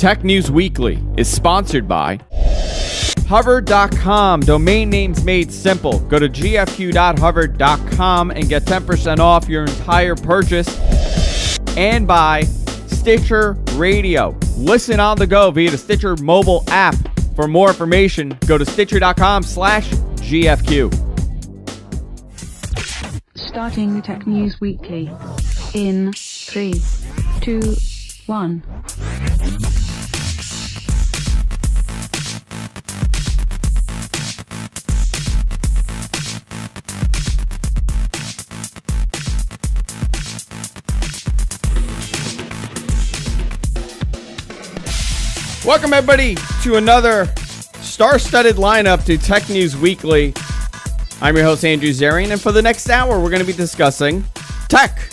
Tech News Weekly is sponsored by Hover.com. Domain names made simple. Go to gfq.hover.com and get 10% off your entire purchase. And by Stitcher Radio. Listen on the go via the Stitcher mobile app. For more information, go to stitcher.com/GFQ. Starting Tech News Weekly in 3, 2, 1. Welcome, everybody, to another star-studded lineup to Tech News Weekly. I'm your host, Andrew Zarian, and for the next hour, we're going to be discussing tech.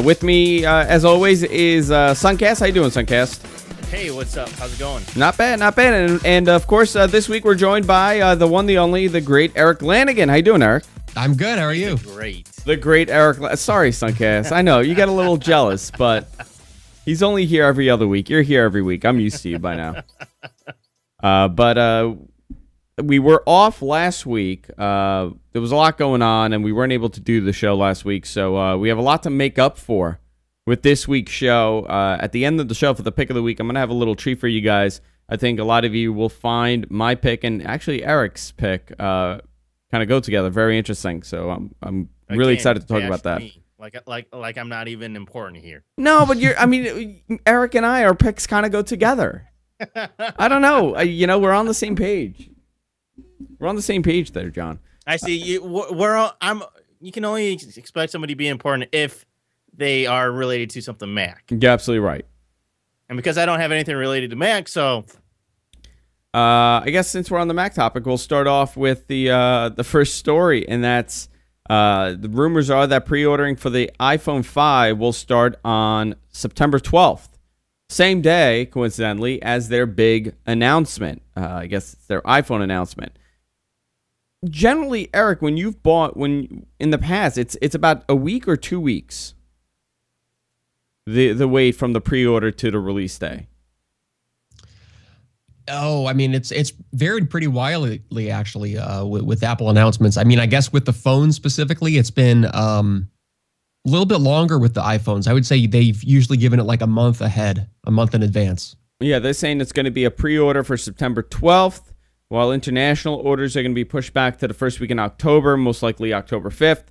With me, as always, is Sunkast. How you doing, Sunkast? Hey, what's up? How's it going? Not bad, not bad. And of course, this week we're joined by the one, the only, the great Erik Lanigan. How you doing, Erik? I'm good. How are you? Great. The great Erik. Sorry, Sunkast. I know you got a little jealous, but he's only here every other week. You're here every week. I'm used to you by now. But we were off last week. There was a lot going on, and we weren't able to do the show last week. So we have a lot to make up for with this week's show. At the end of the show for the pick of the week, I'm going to have a little treat for you guys. I think a lot of you will find my pick and actually Erik's pick kind of go together. Very interesting. So I'm really excited to talk about that. Like I'm not even important here. No, but Erik and I, our picks kind of go together. I don't know. We're on the same page. We're on the same page there, John. I see you. You can only expect somebody to be important if they are related to something Mac. You're absolutely right. And because I don't have anything related to Mac, so I guess since we're on the Mac topic, we'll start off with the first story, and that's the rumors are that pre-ordering for the iPhone 5 will start on September 12th. Same day, coincidentally, as their big announcement. I guess it's their iPhone announcement. Generally, Erik, when you've bought, in the past, it's about a week or 2 weeks. The wait from the pre-order to the release day. Oh, I mean, it's varied pretty wildly, actually, with Apple announcements. I mean, I guess with the phone specifically, it's been a little bit longer with the iPhones. I would say they've usually given it like a month ahead, a month in advance. Yeah, they're saying it's going to be a pre-order for September 12th, while international orders are going to be pushed back to the first week in October, most likely October 5th.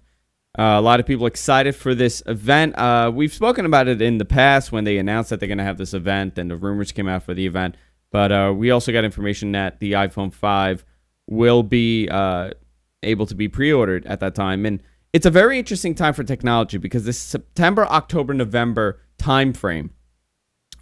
A lot of people excited for this event. We've spoken about it in the past when they announced that they're going to have this event and the rumors came out for the event. But we also got information that the iPhone 5 will be able to be pre-ordered at that time. And it's a very interesting time for technology because this September, October, November time frame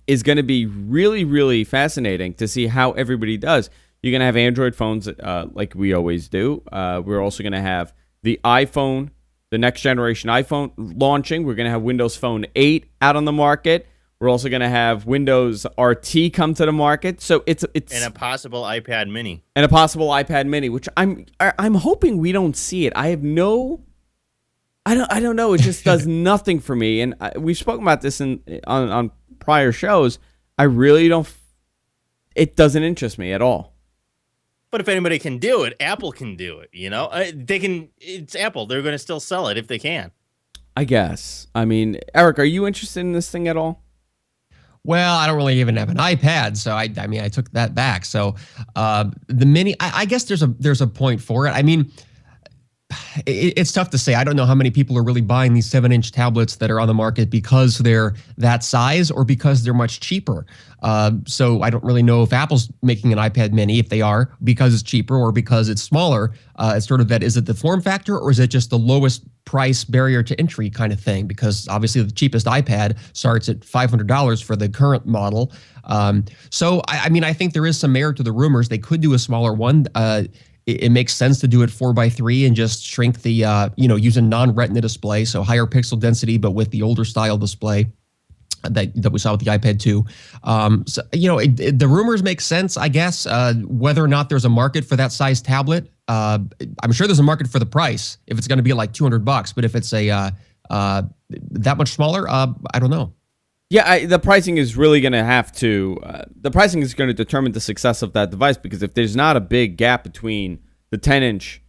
is going to be really, really fascinating to see how everybody does. You're going to have Android phones like we always do. We're also going to have the iPhone, the next generation iPhone launching. We're going to have Windows Phone 8 out on the market. We're also going to have Windows RT come to the market. So it's and a possible iPad Mini. And a possible iPad Mini, which I'm hoping we don't see it. I don't know. It just does nothing for me. And we've spoken about this on prior shows. I really don't. It doesn't interest me at all. But if anybody can do it, Apple can do it. They can. It's Apple. They're going to still sell it if they can. I guess. I mean, Erik, are you interested in this thing at all? Well, I don't really even have an iPad, so I took that back. So the Mini, I guess there's a point for it. I mean, it's tough to say. I don't know how many people are really buying these 7-inch tablets that are on the market because they're that size or because they're much cheaper. So I don't really know if Apple's making an iPad Mini, if they are, because it's cheaper or because it's smaller. It's sort of that, is it the form factor or is it just the lowest price barrier to entry kind of thing? Because obviously the cheapest iPad starts at $500 for the current model. So I think there is some merit to the rumors. They could do a smaller one. It makes sense to do it 4x3 and just shrink the, use a non-retina display, so higher pixel density, but with the older style display that we saw with the iPad 2. The rumors make sense, I guess. Whether or not there's a market for that size tablet, I'm sure there's a market for the price if it's going to be like $200. But if it's that much smaller, I don't know. Yeah, the pricing is really going to have to. The pricing is going to determine the success of that device, because if there's not a big gap between the 10-inch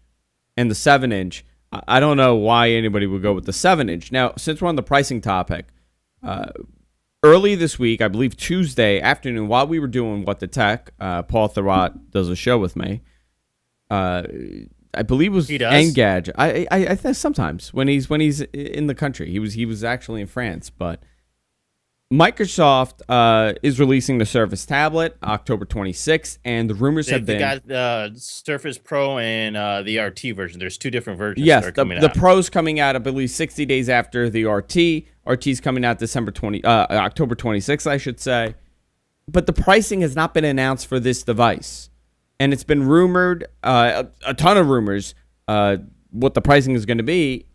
and the 7-inch, I don't know why anybody would go with the 7-inch. Now, since we're on the pricing topic, early this week, I believe Tuesday afternoon, while we were doing What the Tech, Paul Thurrott does a show with me. I believe it was Engadget. I think sometimes when he's in the country, he was actually in France, but. Microsoft is releasing the Surface tablet October 26th, and the rumors have been... They got the Surface Pro and the RT version. There's two different versions. Yes, that are coming the out. Pro's coming out, I believe, 60 days after the RT. RT's coming out October 26th, I should say. But the pricing has not been announced for this device. And it's been rumored, a ton of rumors, what the pricing is going to be.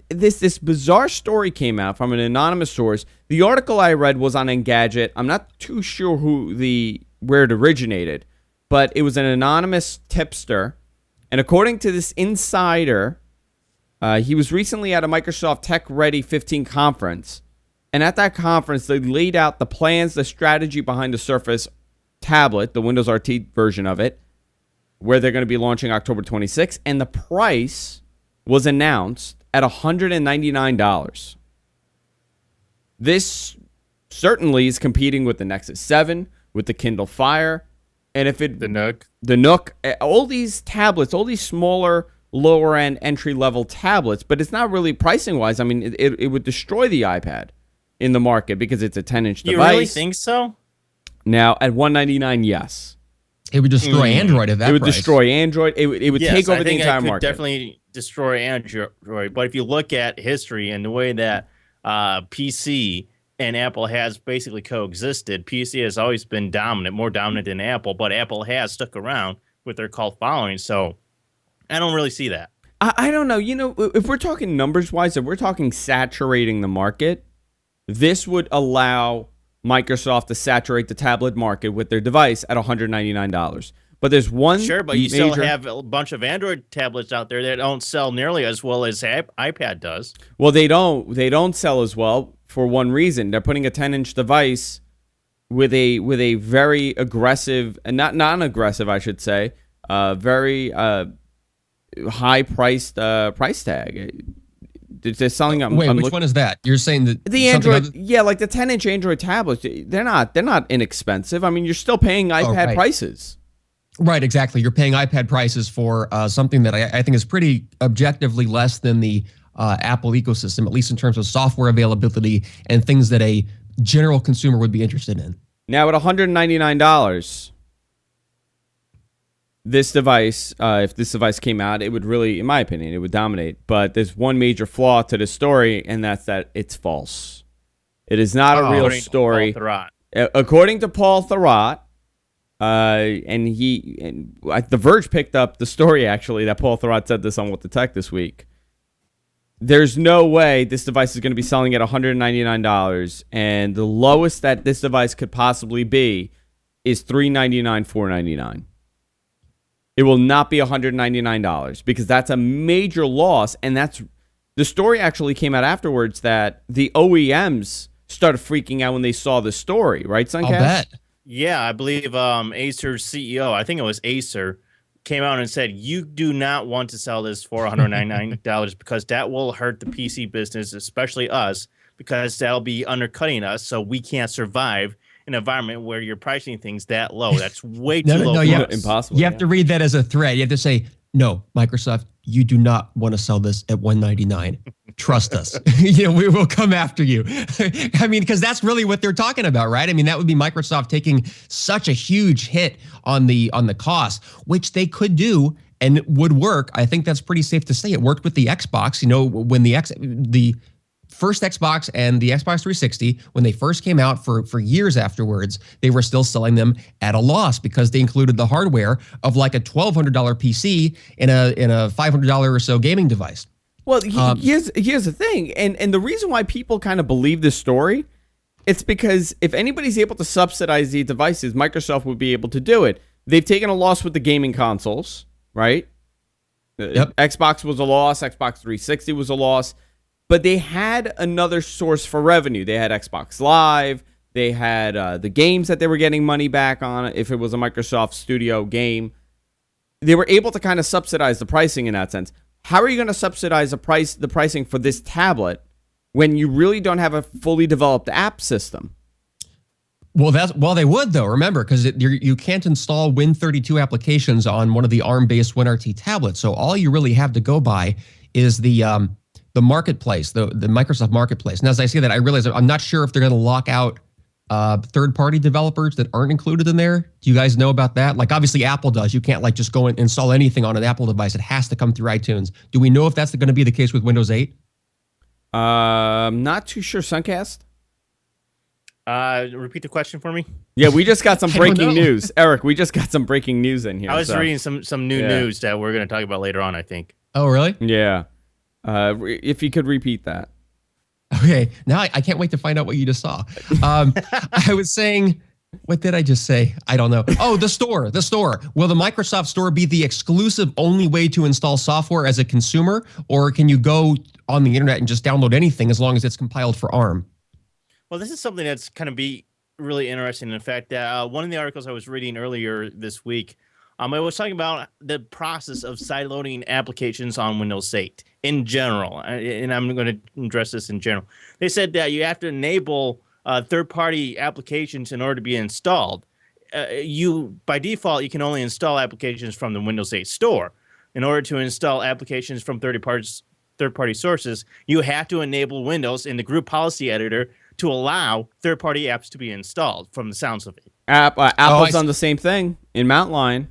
This bizarre story came out from an anonymous source. The article I read was on Engadget. I'm not too sure where it originated, but it was an anonymous tipster. And according to this insider, he was recently at a Microsoft Tech Ready 15 conference. And at that conference, they laid out the plans, the strategy behind the Surface tablet, the Windows RT version of it, where they're going to be launching October 26th. And the price was announced at $199. This certainly is competing with the Nexus 7, with the Kindle Fire, and if it... The Nook, all these tablets, all these smaller, lower-end, entry-level tablets, but it's not really pricing-wise. I mean, it would destroy the iPad in the market because it's a 10-inch device. You really think so? Now, at $199, yes. It would destroy Android at that price. It would destroy Android. It would take over the entire market. Definitely destroy Android. But if you look at history and the way that PC and Apple has basically coexisted, PC has always been dominant, more dominant than Apple, but Apple has stuck around with their cult following. So I don't really see that. I don't know. You know, if we're talking numbers-wise, if we're talking saturating the market, this would allow Microsoft to saturate the tablet market with their device at $199. But there's one Sure, but you still have a bunch of Android tablets out there that don't sell nearly as well as iPad does. Well, they don't sell as well for one reason. They're putting a 10-inch device with a very aggressive, and not non-aggressive, I should say, very high-priced price tag. They're selling them. Wait, which one is that? You're saying that the Android, yeah, like the 10-inch Android tablets. They're not inexpensive. I mean, you're still paying iPad prices. Right, exactly. You're paying iPad prices for something that I think is pretty objectively less than the Apple ecosystem, at least in terms of software availability and things that a general consumer would be interested in. Now, at $199, this device, if this device came out, it would really, in my opinion, it would dominate. But there's one major flaw to this story, and that's that it's false. It is not a real story. According to Paul Thurrott, The Verge picked up the story, actually, that Paul Thurrott said this on What the Tech this week. There's no way this device is going to be selling at $199, and the lowest that this device could possibly be is $399, $499. It will not be $199 because that's a major loss, and that's the story actually came out afterwards that the OEMs started freaking out when they saw the story, right, Sunkast? I'll bet. Yeah, I believe Acer's CEO, I think it was Acer, came out and said, you do not want to sell this for $199 because that will hurt the PC business, especially us, because that'll be undercutting us, so we can't survive an environment where you're pricing things that low. That's way too low. Impossible. You have to read that as a threat. You have to say, no, Microsoft, you do not want to sell this at $199. Trust us. We will come after you. I mean, because that's really what they're talking about, right? I mean, that would be Microsoft taking such a huge hit on the cost, which they could do and it would work. I think that's pretty safe to say. It worked with the Xbox. When the first Xbox and the Xbox 360, when they first came out for years afterwards, they were still selling them at a loss because they included the hardware of like a $1,200 PC in a $500 or so gaming device. Well, here's the thing, and the reason why people kind of believe this story, it's because if anybody's able to subsidize these devices, Microsoft would be able to do it. They've taken a loss with the gaming consoles, right? Yep. Xbox was a loss. Xbox 360 was a loss. But they had another source for revenue. They had Xbox Live. They had the games that they were getting money back on if it was a Microsoft Studio game. They were able to kind of subsidize the pricing in that sense. How are you going to subsidize the pricing for this tablet when you really don't have a fully developed app system? Well, they would though. Remember, because you can't install Win32 applications on one of the ARM-based WinRT tablets. So all you really have to go by is the marketplace, the Microsoft Marketplace. And as I say that, I realize I'm not sure if they're going to lock out third-party developers that aren't included in there. Do you guys know about that? Like, obviously, Apple does. You can't, like, just go and install anything on an Apple device. It has to come through iTunes. Do we know if that's going to be the case with Windows 8? Not too sure. Sunkast? Repeat the question for me. Yeah, we just got some breaking news. Eric, we just got some breaking news in here. I was reading some new news that we're going to talk about later on, I think. Oh, really? Yeah. If you could repeat that. Okay, now I can't wait to find out what you just saw. I was saying, what did I just say? I don't know. Oh, the store. Will the Microsoft Store be the exclusive only way to install software as a consumer, or can you go on the internet and just download anything as long as it's compiled for ARM? Well, this is something that's kind of be really interesting. In fact, that one of the articles I was reading earlier this week, I was talking about the process of sideloading applications on Windows 8 in general, and I'm going to address this in general. They said that you have to enable third-party applications in order to be installed. By default, you can only install applications from the Windows 8 store. In order to install applications from third-party sources, you have to enable Windows in the group policy editor to allow third-party apps to be installed, from the sounds of it. Apple's done the same thing in Mount Lion.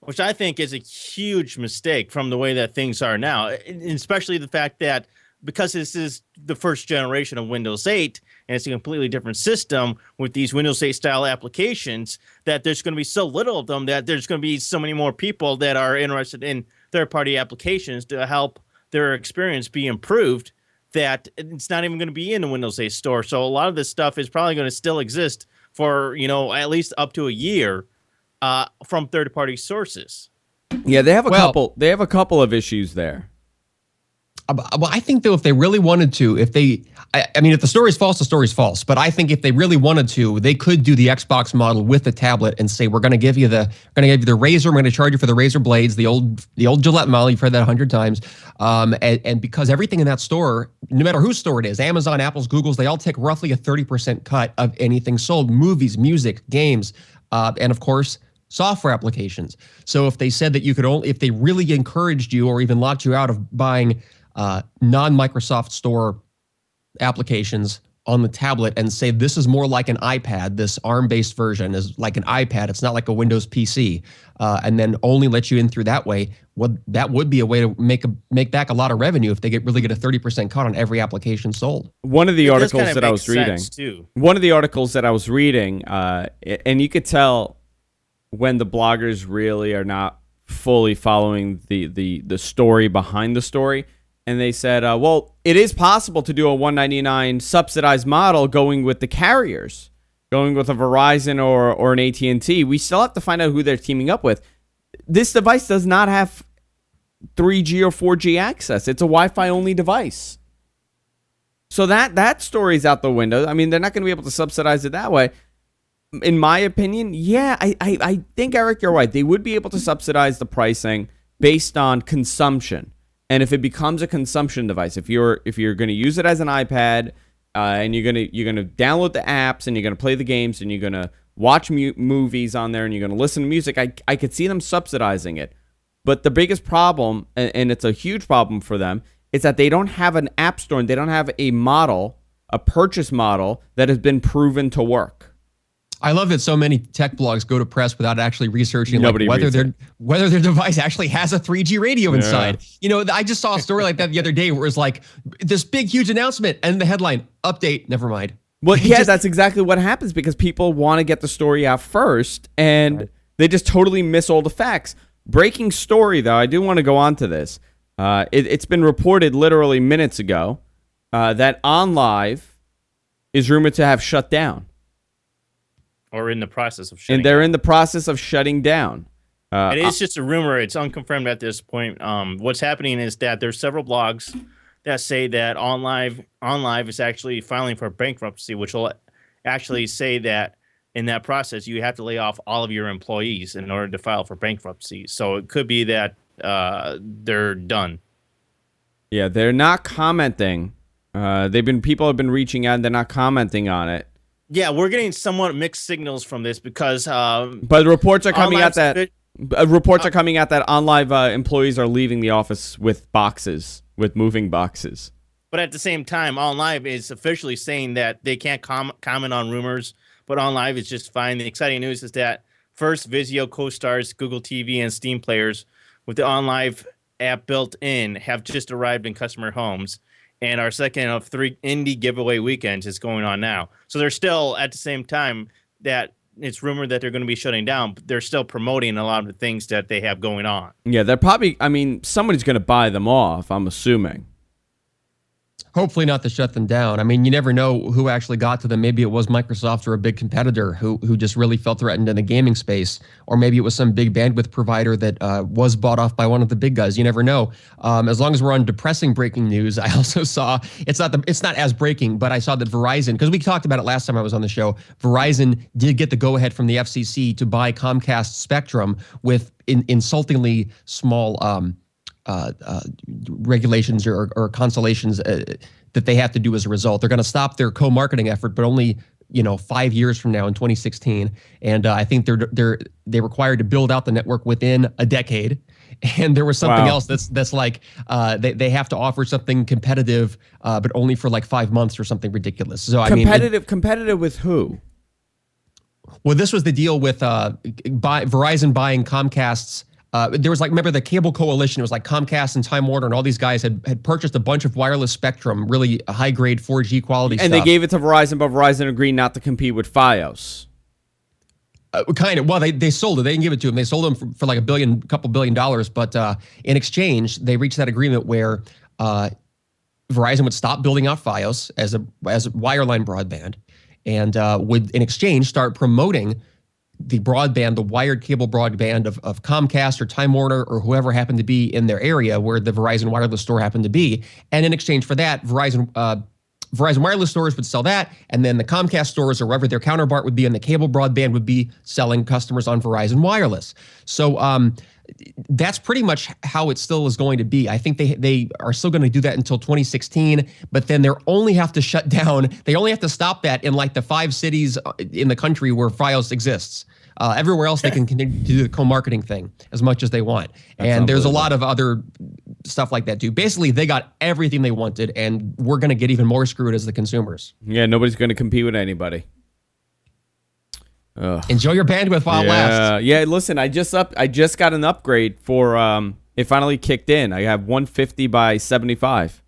Which I think is a huge mistake from the way that things are now, especially the fact that because this is the first generation of Windows 8 and it's a completely different system with these Windows 8 style applications, that there's going to be so little of them that there's going to be so many more people that are interested in third-party applications to help their experience be improved, that it's not even going to be in the Windows 8 store. So a lot of this stuff is probably going to still exist for, at least up to a year. From third-party sources. Yeah, they have a couple. They have a couple of issues there. Well, I think though, if they really wanted to, if the story is false, the story is false. But I think if they really wanted to, they could do the Xbox model with the tablet and say, we're going to give you the Razer. We're going to charge you for the Razer blades, the old Gillette model. You've heard that 100 times. And because everything in that store, no matter whose store it is, Amazon, Apple's, Google's, they all take roughly a 30% cut of anything sold: movies, music, games, and of course, software applications. So if they said that you could if they really encouraged you or even locked you out of buying non-Microsoft Store applications on the tablet and say this is more like an iPad, this ARM-based version is like an iPad, it's not like a Windows PC, and then only let you in through that way, that would be a way to make back a lot of revenue if they really get a 30% cut on every application sold. One of the articles that I was reading, and you could tell when the bloggers really are not fully following the story behind the story. And they said, well, it is possible to do a $199 subsidized model going with the carriers, going with a Verizon or an AT&T. We still have to find out who they're teaming up with. This device does not have 3G or 4G access. It's a Wi-Fi only device. So that story's out the window. I mean, they're not going to be able to subsidize it that way. In my opinion, yeah, I think, Eric, you're right. They would be able to subsidize the pricing based on consumption. And if it becomes a consumption device, if you're going to use it as an iPad and you're going to download the apps and you're going to play the games and you're going to watch movies on there and you're going to listen to music, I could see them subsidizing it. But the biggest problem, and it's a huge problem for them, is that they don't have an app store and they don't have a purchase model that has been proven to work. I love that so many tech blogs go to press without actually researching whether their device actually has a 3G radio inside. I just saw a story like that the other day where it's like this big, huge announcement and the headline, update, never mind. Well, yeah, that's exactly what happens because people want to get the story out first and they just totally miss all the facts. Breaking story, though, I do want to go on to this. It's been reported literally minutes ago that OnLive is rumored to have shut down. Or in the process of shutting down. And they're in the process of shutting down. It is just a rumor. It's unconfirmed at this point. What's happening is that there's several blogs that say that OnLive is actually filing for bankruptcy, which will actually say that in that process you have to lay off all of your employees in order to file for bankruptcy. So it could be that they're done. Yeah, they're not commenting. People have been reaching out and they're not commenting on it. Yeah, we're getting somewhat mixed signals from this because but reports are coming out that OnLive employees are leaving the office with moving boxes. But at the same time, OnLive is officially saying that they can't comment on rumors, but OnLive is just fine. The exciting news is that first Vizio co-stars, Google TV, and Steam players with the OnLive app built in have just arrived in customer homes. And our second of 3 indie giveaway weekends is going on now. So they're still, at the same time, that it's rumored that they're going to be shutting down, but they're still promoting a lot of the things that they have going on. Yeah, they're probably, somebody's going to buy them off, I'm assuming. Hopefully not to shut them down. I mean, you never know who actually got to them. Maybe it was Microsoft or a big competitor who just really felt threatened in the gaming space, or maybe it was some big bandwidth provider that was bought off by one of the big guys. You never know. As long as we're on depressing breaking news, I also saw it's not as breaking, but I saw that Verizon, because we talked about it last time I was on the show, Verizon did get the go-ahead from the FCC to buy Comcast Spectrum with insultingly small regulations or consolations that they have to do as a result. They're going to stop their co-marketing effort, but only 5 years from now in 2016. And I think they're required to build out the network within a decade. And there was something else that's like they have to offer something competitive, but only for like 5 months or something ridiculous. So competitive with who? Well, this was the deal with Verizon buying Comcast's. There was remember the cable coalition? It was like Comcast and Time Warner and all these guys had purchased a bunch of wireless spectrum, really high grade 4G quality stuff. And they gave it to Verizon, but Verizon agreed not to compete with Fios. Kind of. Well, they sold it. They didn't give it to them. They sold them for like couple billion dollars. But in exchange, they reached that agreement where Verizon would stop building out Fios as a wireline broadband, and would in exchange start promoting the broadband, the wired cable broadband of Comcast or Time Warner or whoever happened to be in their area where the Verizon wireless store happened to be. And in exchange for that, Verizon wireless stores would sell that, and then the Comcast stores or wherever their counterpart would be in the cable broadband would be selling customers on Verizon Wireless. So that's pretty much how it still is going to be. I think they are still going to do that until 2016, but then they only have to shut down. They only have to stop that in like the 5 cities in the country where Fios exists. Everywhere else, they can continue to do the co-marketing thing as much as they want. And there's a lot of other stuff like that too. Basically, they got everything they wanted, and we're going to get even more screwed as the consumers. Yeah, nobody's going to compete with anybody. Ugh. Enjoy your bandwidth while it lasts. Yeah, listen, I just got an upgrade for it finally kicked in. I have 150 by 75.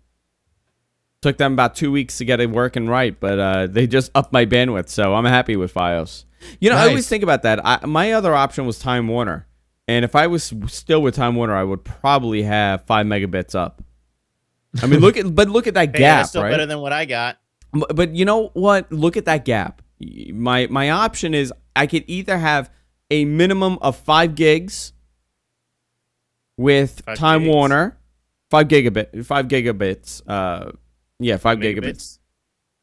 Took them about 2 weeks to get it working right, but they just upped my bandwidth, so I'm happy with Fios. Nice. I always think about that. My other option was Time Warner, and if I was still with Time Warner, I would probably have 5 megabits up. I mean, look at that gap, that's still right? Better than what I got. But you know what? Look at that gap. My option is I could either have a minimum of 5 gigs with Time Warner, 5 gigabits. 5 gigabits. 5 gigabits.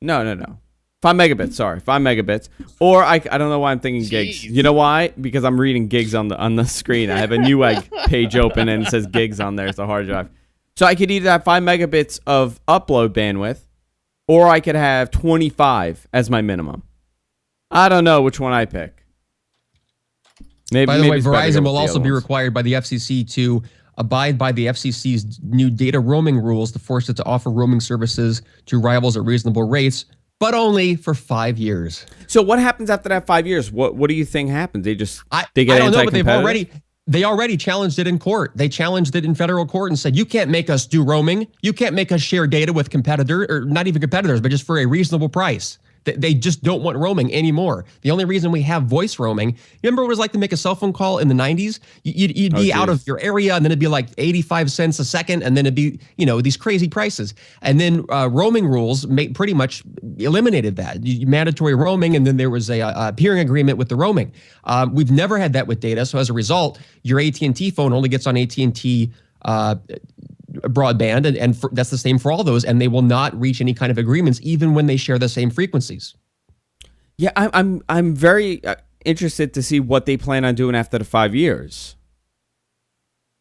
No. 5 megabits, sorry. 5 megabits. Or I don't know why I'm thinking gigs. You know why? Because I'm reading gigs on the screen. I have a Newegg page open and it says gigs on there. It's a hard drive. So I could either have 5 megabits of upload bandwidth, or I could have 25 as my minimum. I don't know which one I pick. By the way, Verizon will also be required by the FCC to abide by the FCC's new data roaming rules to force it to offer roaming services to rivals at reasonable rates, but only for 5 years. So what happens after that 5 years? What do you think happens? They get I don't know, but they already challenged it in court. They challenged it in federal court and said, you can't make us do roaming. You can't make us share data with competitors, or not even competitors, but just for a reasonable price. They just don't want roaming anymore. The only reason we have voice roaming, you remember what it was like to make a cell phone call in the 90s? You'd be out of your area, and then it'd be like 85 cents a second, and then it'd be, these crazy prices. And then roaming rules pretty much eliminated that. Mandatory roaming, and then there was a peering agreement with the roaming. We've never had that with data, so as a result, your AT&T phone only gets on AT&T broadband, and that's the same for all those, and they will not reach any kind of agreements, even when they share the same frequencies. Yeah, I'm very interested to see what they plan on doing after the 5 years.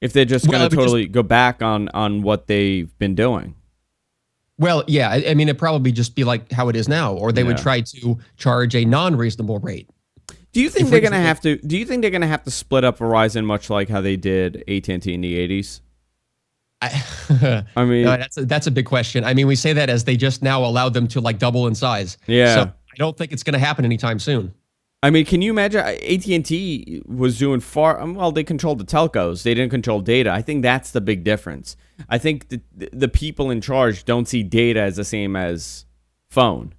If they're just going to totally go back on what they've been doing. Well, yeah, I mean, it'd probably just be like how it is now, or they would try to charge a non-reasonable rate. Do you think they're going to have to? Do you think they're going to have to split up Verizon, much like how they did AT&T in the 80s? I mean, no, that's a big question. I mean, we say that as they just now allowed them to like double in size. Yeah. So I don't think it's going to happen anytime soon. I mean, can you imagine? AT&T was doing well, they controlled the telcos. They didn't control data. I think that's the big difference. I think the people in charge don't see data as the same as phone.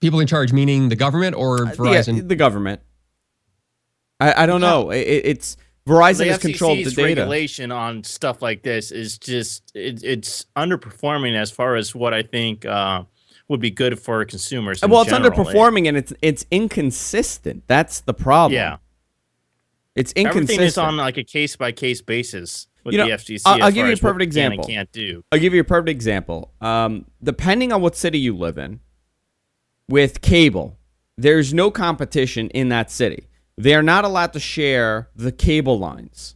People in charge, meaning the government or Verizon? The government. I don't know. It's Verizon has controlled the data. Regulation on stuff like this is just it's underperforming as far as what I think would be good for consumers. Well, it's underperforming and it's inconsistent. That's the problem. Yeah, it's inconsistent. Everything is on like a case by case basis with the FCC. I'll give you a perfect example. Can't do. I'll give you a perfect example. Depending on what city you live in, with cable, there's no competition in that city. They are not allowed to share the cable lines,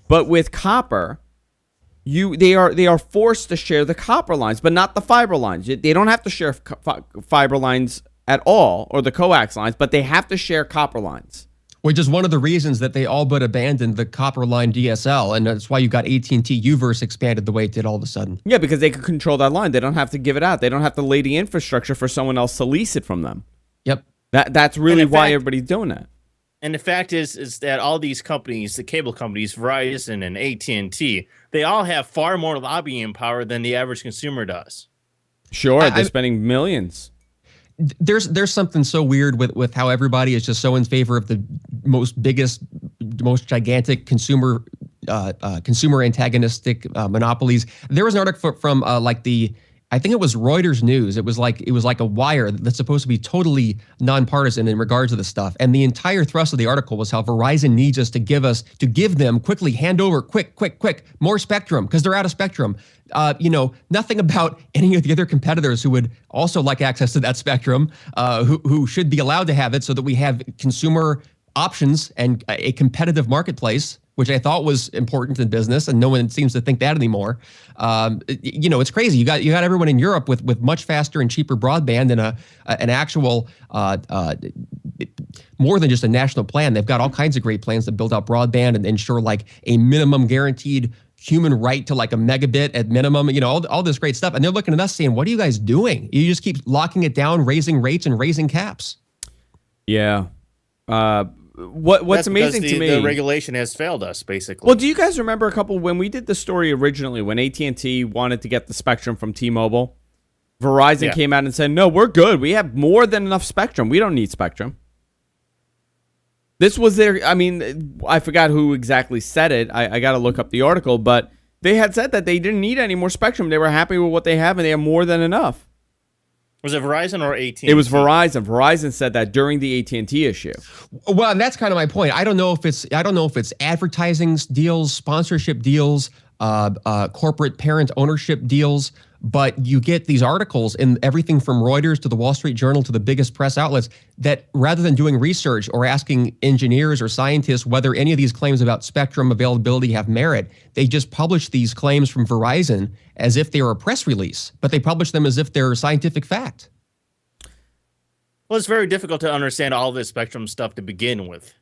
but with copper, they are forced to share the copper lines, but not the fiber lines. They don't have to share fiber lines at all, or the coax lines, but they have to share copper lines. Which is one of the reasons that they all but abandoned the copper line DSL, and that's why you got AT&T Uverse expanded the way it did all of a sudden. Yeah, because they could control that line. They don't have to give it out. They don't have to lay the infrastructure for someone else to lease it from them. Yep. That's really why everybody's doing that. And the fact is that all these companies, the cable companies, Verizon and AT&T, they all have far more lobbying power than the average consumer does. Sure, they're spending millions. There's something so weird with how everybody is just so in favor of the most gigantic consumer antagonistic monopolies. There was an article from I think it was Reuters News. It was like a wire that's supposed to be totally nonpartisan in regards to this stuff. And the entire thrust of the article was how Verizon needs us to give them quickly, hand over, quick, more spectrum because they're out of spectrum. Nothing about any of the other competitors who would also like access to that spectrum, who should be allowed to have it so that we have consumer options and a competitive marketplace, which I thought was important in business, and no one seems to think that anymore. It's crazy. You got everyone in Europe with much faster and cheaper broadband and an actual more than just a national plan. They've got all kinds of great plans to build out broadband and ensure like a minimum guaranteed human right to like a megabit at minimum. All this great stuff, and they're looking at us saying, "What are you guys doing? You just keep locking it down, raising rates and raising caps." Yeah. What's amazing to me, the regulation has failed us, basically. Well, do you guys remember when we did the story originally, when AT&T wanted to get the spectrum from T-Mobile, Verizon came out and said, "No, we're good. We have more than enough spectrum. We don't need spectrum." This was I forgot who exactly said it. I got to look up the article, but they had said that they didn't need any more spectrum. They were happy with what they have, and they have more than enough. Was it Verizon or AT&T? It was Verizon. Verizon said that during the AT&T issue. Well, and that's kind of my point. I don't know if it's advertising deals, sponsorship deals, corporate parent ownership deals, but you get these articles in everything from Reuters to the Wall Street Journal to the biggest press outlets that rather than doing research or asking engineers or scientists whether any of these claims about spectrum availability have merit, they just publish these claims from Verizon as if they were a press release, but they publish them as if they're scientific fact. Well, it's very difficult to understand all this spectrum stuff to begin with.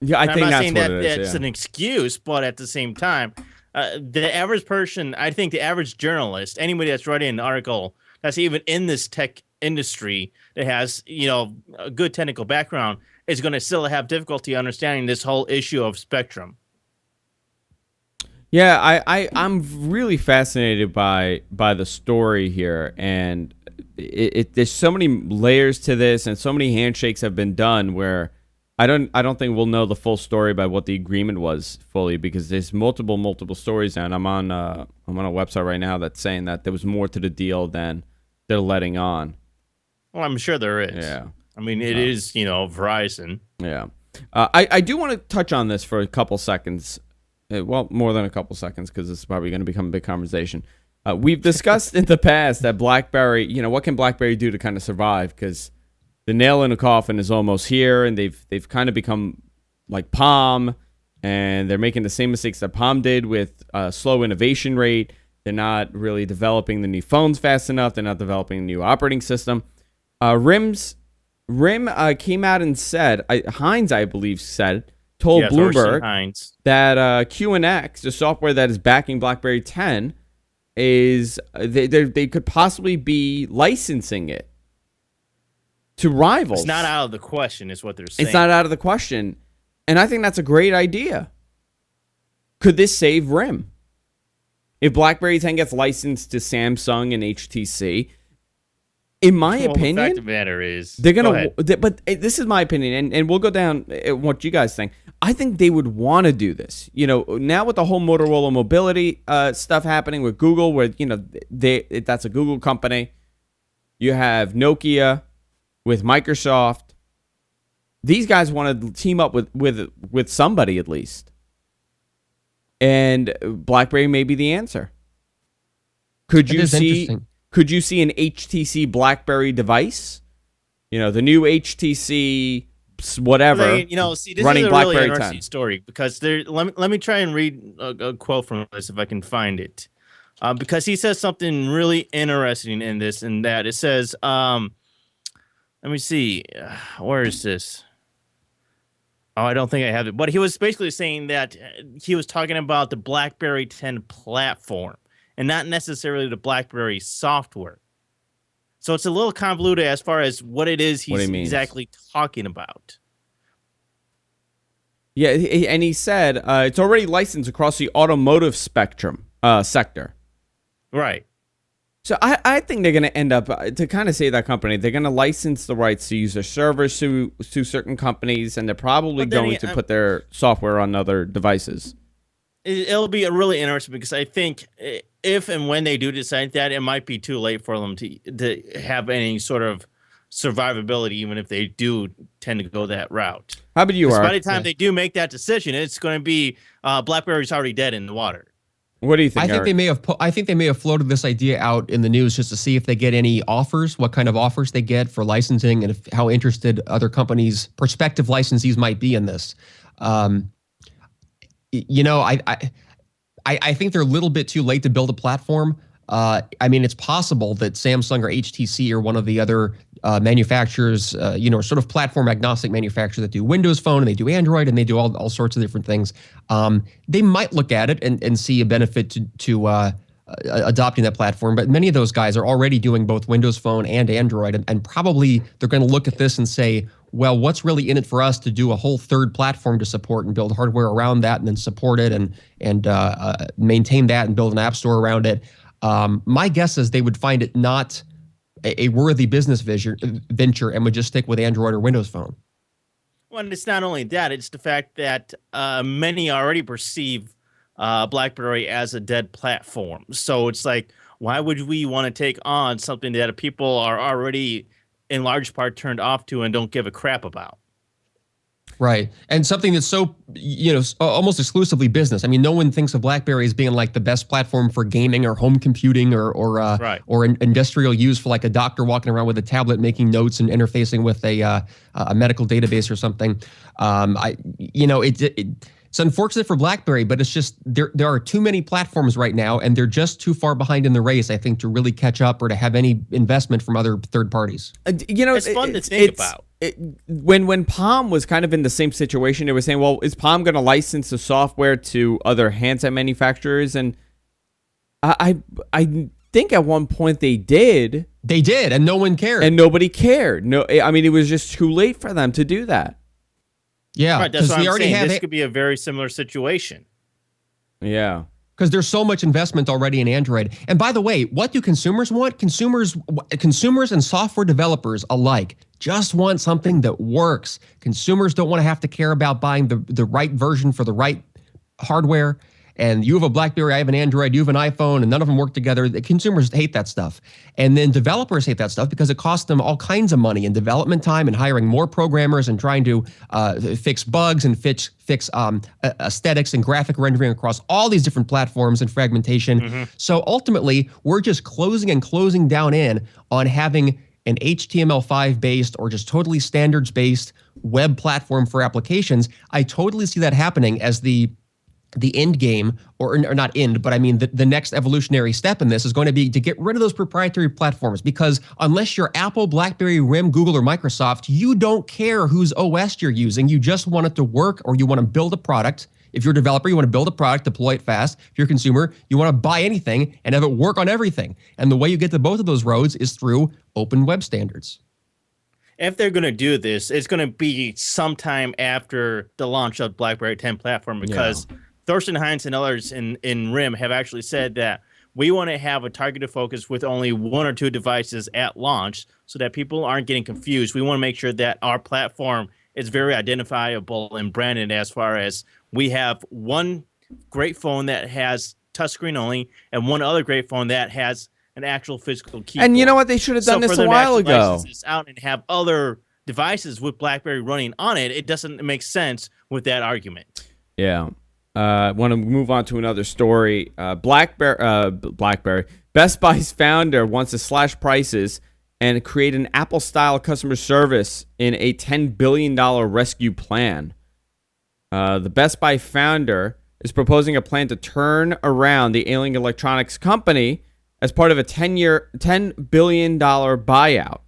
Yeah, I think that's what it is. That's an excuse, but at the same time, the average person, I think the average journalist, anybody that's writing an article that's even in this tech industry that has, a good technical background is going to still have difficulty understanding this whole issue of spectrum. Yeah, I'm really fascinated by the story here, and there's so many layers to this, and so many handshakes have been done where I don't think we'll know the full story about what the agreement was fully, because there's multiple stories now, and I'm on a website right now that's saying that there was more to the deal than they're letting on. Well, I'm sure there is. Yeah. I mean, it is, Verizon. Yeah. I do want to touch on this for a couple seconds. Well, more than a couple seconds because this is probably going to become a big conversation. We've discussed in the past that BlackBerry, what can BlackBerry do to kind of survive? Because the nail in the coffin is almost here, and they've kind of become like Palm, and they're making the same mistakes that Palm did with slow innovation rate. They're not really developing the new phones fast enough. They're not developing a new operating system. RIM came out and said, Heinz, I believe, told Bloomberg that QNX, the software that is backing BlackBerry 10, is they could possibly be licensing it to rivals. It's not out of the question, is what they're saying. It's not out of the question. And I think that's a great idea. Could this save RIM? If BlackBerry 10 gets licensed to Samsung and HTC, in my opinion, the fact of the matter is, they're going to, but this is my opinion, and we'll go down what you guys think. I think they would want to do this. Now with the whole Motorola mobility stuff happening with Google, where, that's a Google company. You have Nokia with Microsoft. These guys want to team up with somebody at least. And BlackBerry may be the answer. Could you see an HTC BlackBerry device? The new HTC whatever. This running is a BlackBerry really interesting 10. story because let me try and read a quote from this if I can find it, because he says something really interesting in this, and that it says, let me see, where is this? Oh, I don't think I have it. But he was basically saying that he was talking about the BlackBerry 10 platform and not necessarily the BlackBerry software. So it's a little convoluted as far as what it is he's exactly talking about. Yeah, and he said it's already licensed across the automotive spectrum sector. Right. So I think they're going to end up, to kind of say that company, they're going to license the rights to use their servers to certain companies, and they're probably going to put their software on other devices. It'll be really interesting because I think if and when they do decide that, it might be too late for them to have any sort of survivability, even if they do tend to go that route. How about you, Art? By the time they do make that decision, it's going to be BlackBerry's already dead in the water. What do you think? I think they may have floated this idea out in the news just to see if they get any offers, what kind of offers they get for licensing, and how interested other companies, prospective licensees, might be in this. I think they're a little bit too late to build a platform. It's possible that Samsung or HTC or one of the other manufacturers, sort of platform agnostic manufacturers that do Windows Phone and they do Android and they do all sorts of different things. They might look at it and see a benefit to adopting that platform. But many of those guys are already doing both Windows Phone and Android, and probably they're going to look at this and say, well, what's really in it for us to do a whole third platform to support and build hardware around that and then support it and maintain that and build an app store around it. My guess is they would find it not a worthy business venture and would just stick with Android or Windows Phone. Well, and it's not only that, it's the fact that many already perceive BlackBerry as a dead platform. So it's like, why would we want to take on something that people are already in large part turned off to and don't give a crap about? Right. And something that's so, almost exclusively business. I mean, no one thinks of BlackBerry as being like the best platform for gaming or home computing or industrial use for like a doctor walking around with a tablet making notes and interfacing with a medical database or something. It's unfortunate for BlackBerry, but it's just there are too many platforms right now, and they're just too far behind in the race, I think, to really catch up or to have any investment from other third parties. It's fun to think about. When Palm was kind of in the same situation, they were saying, well, is Palm going to license the software to other handset manufacturers? And I think at one point they did. They did, and no one cared. And nobody cared. No, I mean, it was just too late for them to do that. Yeah, right, that's what I'm saying. This could be a very similar situation. Yeah. Because there's so much investment already in Android. And by the way, what do consumers want? Consumers and software developers alike just want something that works. Consumers don't want to have to care about buying the right version for the right hardware. and you have a BlackBerry, I have an Android, you have an iPhone, and none of them work together. The consumers hate that stuff. And then developers hate that stuff because it costs them all kinds of money in development time and hiring more programmers and trying to fix bugs and fix aesthetics and graphic rendering across all these different platforms and fragmentation. So ultimately, we're just closing down in on having an HTML5 based or just totally standards based web platform for applications. I totally see that happening as the end game, or not end, but I mean the next evolutionary step in this is going to be to get rid of those proprietary platforms, because unless you're Apple, BlackBerry, RIM, Google, or Microsoft, you don't care whose OS you're using. You just want it to work, or you want to build a product. If you're a developer, you want to build a product, deploy it fast. If you're a consumer, you want to buy anything and have it work on everything. And the way you get to both of those roads is through open web standards. If they're going to do this, it's going to be sometime after the launch of BlackBerry 10 platform, because Thorsten Heinz and others in RIM have actually said that we want to have a targeted focus with only 1 or 2 devices at launch so that people aren't getting confused. We want to make sure that our platform is very identifiable and branded, as far as we have one great phone that has touchscreen only and one other great phone that has an actual physical keyboard. And you know what? They should have done this a while ago. This out and have other devices with BlackBerry running on it. It doesn't make sense with that argument. Yeah. I want to move on to another story. BlackBerry. Best Buy's founder wants to slash prices and create an Apple-style customer service in a $10 billion rescue plan. The Best Buy founder is proposing a plan to turn around the ailing electronics company as part of a $10 billion buyout.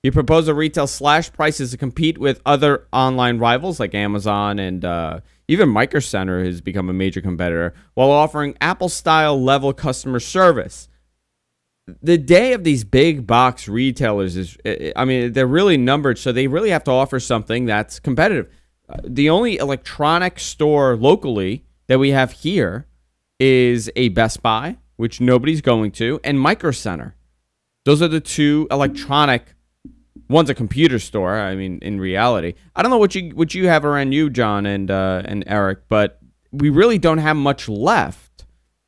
He proposed a retail slash prices to compete with other online rivals like Amazon, and even Micro Center has become a major competitor, while offering Apple-style level customer service. The day of these big box retailers is, I mean, they're really numbered, so they really have to offer something that's competitive. The only electronic store locally that we have here is a Best Buy, which nobody's going to, and Micro Center. Those are the two electronic. One's a computer store. I mean, in reality, I don't know what you have around you, John and Eric, but we really don't have much left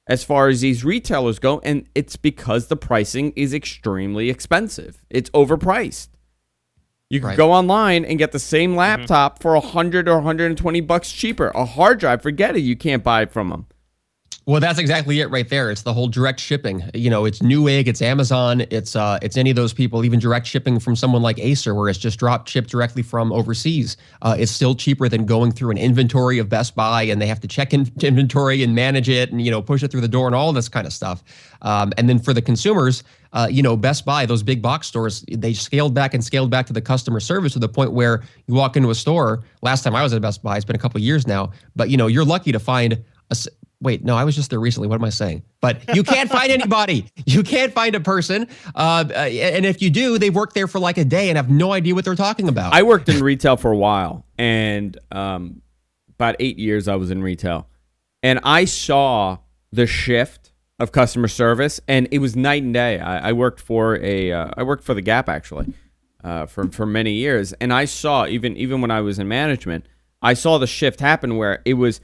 as far as these retailers go, and it's because the pricing is extremely expensive. It's overpriced. You can go online and get the same laptop for $100 or $120 cheaper. A hard drive, forget it. You can't buy it from them. Well, that's exactly it right there. It's the whole direct shipping. You know, it's Newegg, it's Amazon, it's any of those people, even direct shipping from someone like Acer, where it's just shipped directly from overseas. It's still cheaper than going through an inventory of Best Buy, and they have to check in inventory and manage it and, push it through the door and all this kind of stuff. And then for the consumers, Best Buy, those big box stores, they scaled back to the customer service to the point where you walk into a store. Last time I was at Best Buy, it's been a couple of years now, but you're lucky to find wait, no, I was just there recently. What am I saying? But you can't find anybody. You can't find a person. And if you do, they've worked there for like a day and have no idea what they're talking about. I worked in retail for a while, and about 8 years I was in retail. And I saw the shift of customer service, and it was night and day. I worked for the Gap, actually, for many years. And I saw, even when I was in management, I saw the shift happen where it was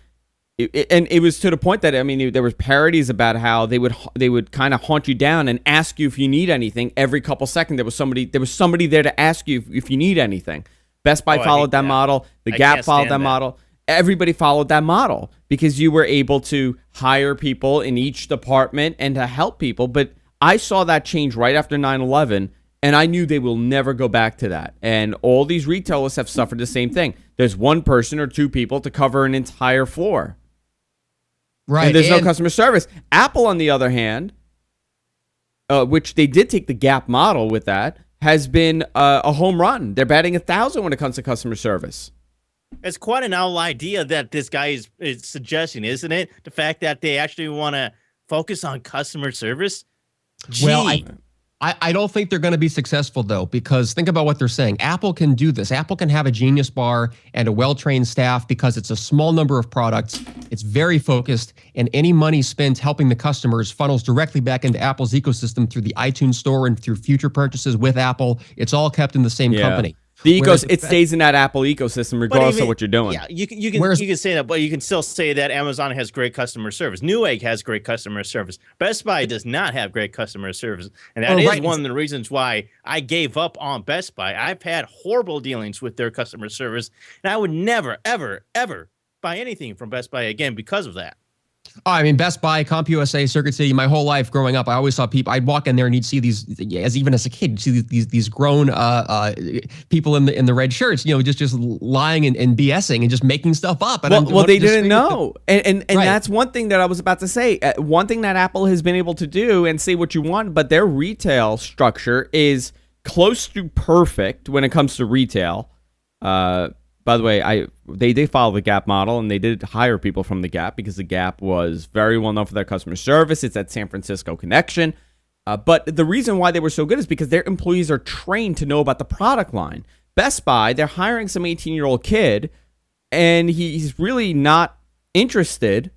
to the point that, I mean, there was parodies about how they would kind of hunt you down and ask you if you need anything every couple seconds. There was somebody there to ask you if you need anything. Best Buy followed that model. The Gap followed that model. Everybody followed that model because you were able to hire people in each department and to help people. But I saw that change right after 9/11, and I knew they will never go back to that. And all these retailers have suffered the same thing. There's one person or two people to cover an entire floor. Right. And there's no customer service. Apple, on the other hand, which they did take the Gap model with that, has been a home run. They're batting 1,000 when it comes to customer service. It's quite an owl idea that this guy is suggesting, isn't it? The fact that they actually want to focus on customer service. Gee. Well, I don't think they're going to be successful, though, because think about what they're saying. Apple can do this. Apple can have a genius bar and a well-trained staff because it's a small number of products. It's very focused, and any money spent helping the customers funnels directly back into Apple's ecosystem through the iTunes store and through future purchases with Apple. It's all kept in the same company. It stays in that Apple ecosystem regardless of what you're doing. Yeah, you can say that, but you can still say that Amazon has great customer service. Newegg has great customer service. Best Buy does not have great customer service, and that is one of the reasons why I gave up on Best Buy. I've had horrible dealings with their customer service, and I would never, ever, ever buy anything from Best Buy again because of that. Oh, I mean, Best Buy, CompUSA, Circuit City. My whole life growing up, I always saw people. I'd walk in there and you'd see these, even as a kid, you'd see these grown people in the red shirts, just lying and BSing and just making stuff up. And they didn't know, and that's one thing that I was about to say. One thing that Apple has been able to do, and say what you want, but their retail structure is close to perfect when it comes to retail. By the way, they did follow the Gap model, and they did hire people from the Gap because the Gap was very well known for their customer service. It's that San Francisco connection. But the reason why they were so good is because their employees are trained to know about the product line. Best Buy, they're hiring some 18-year-old kid, and he's really not interested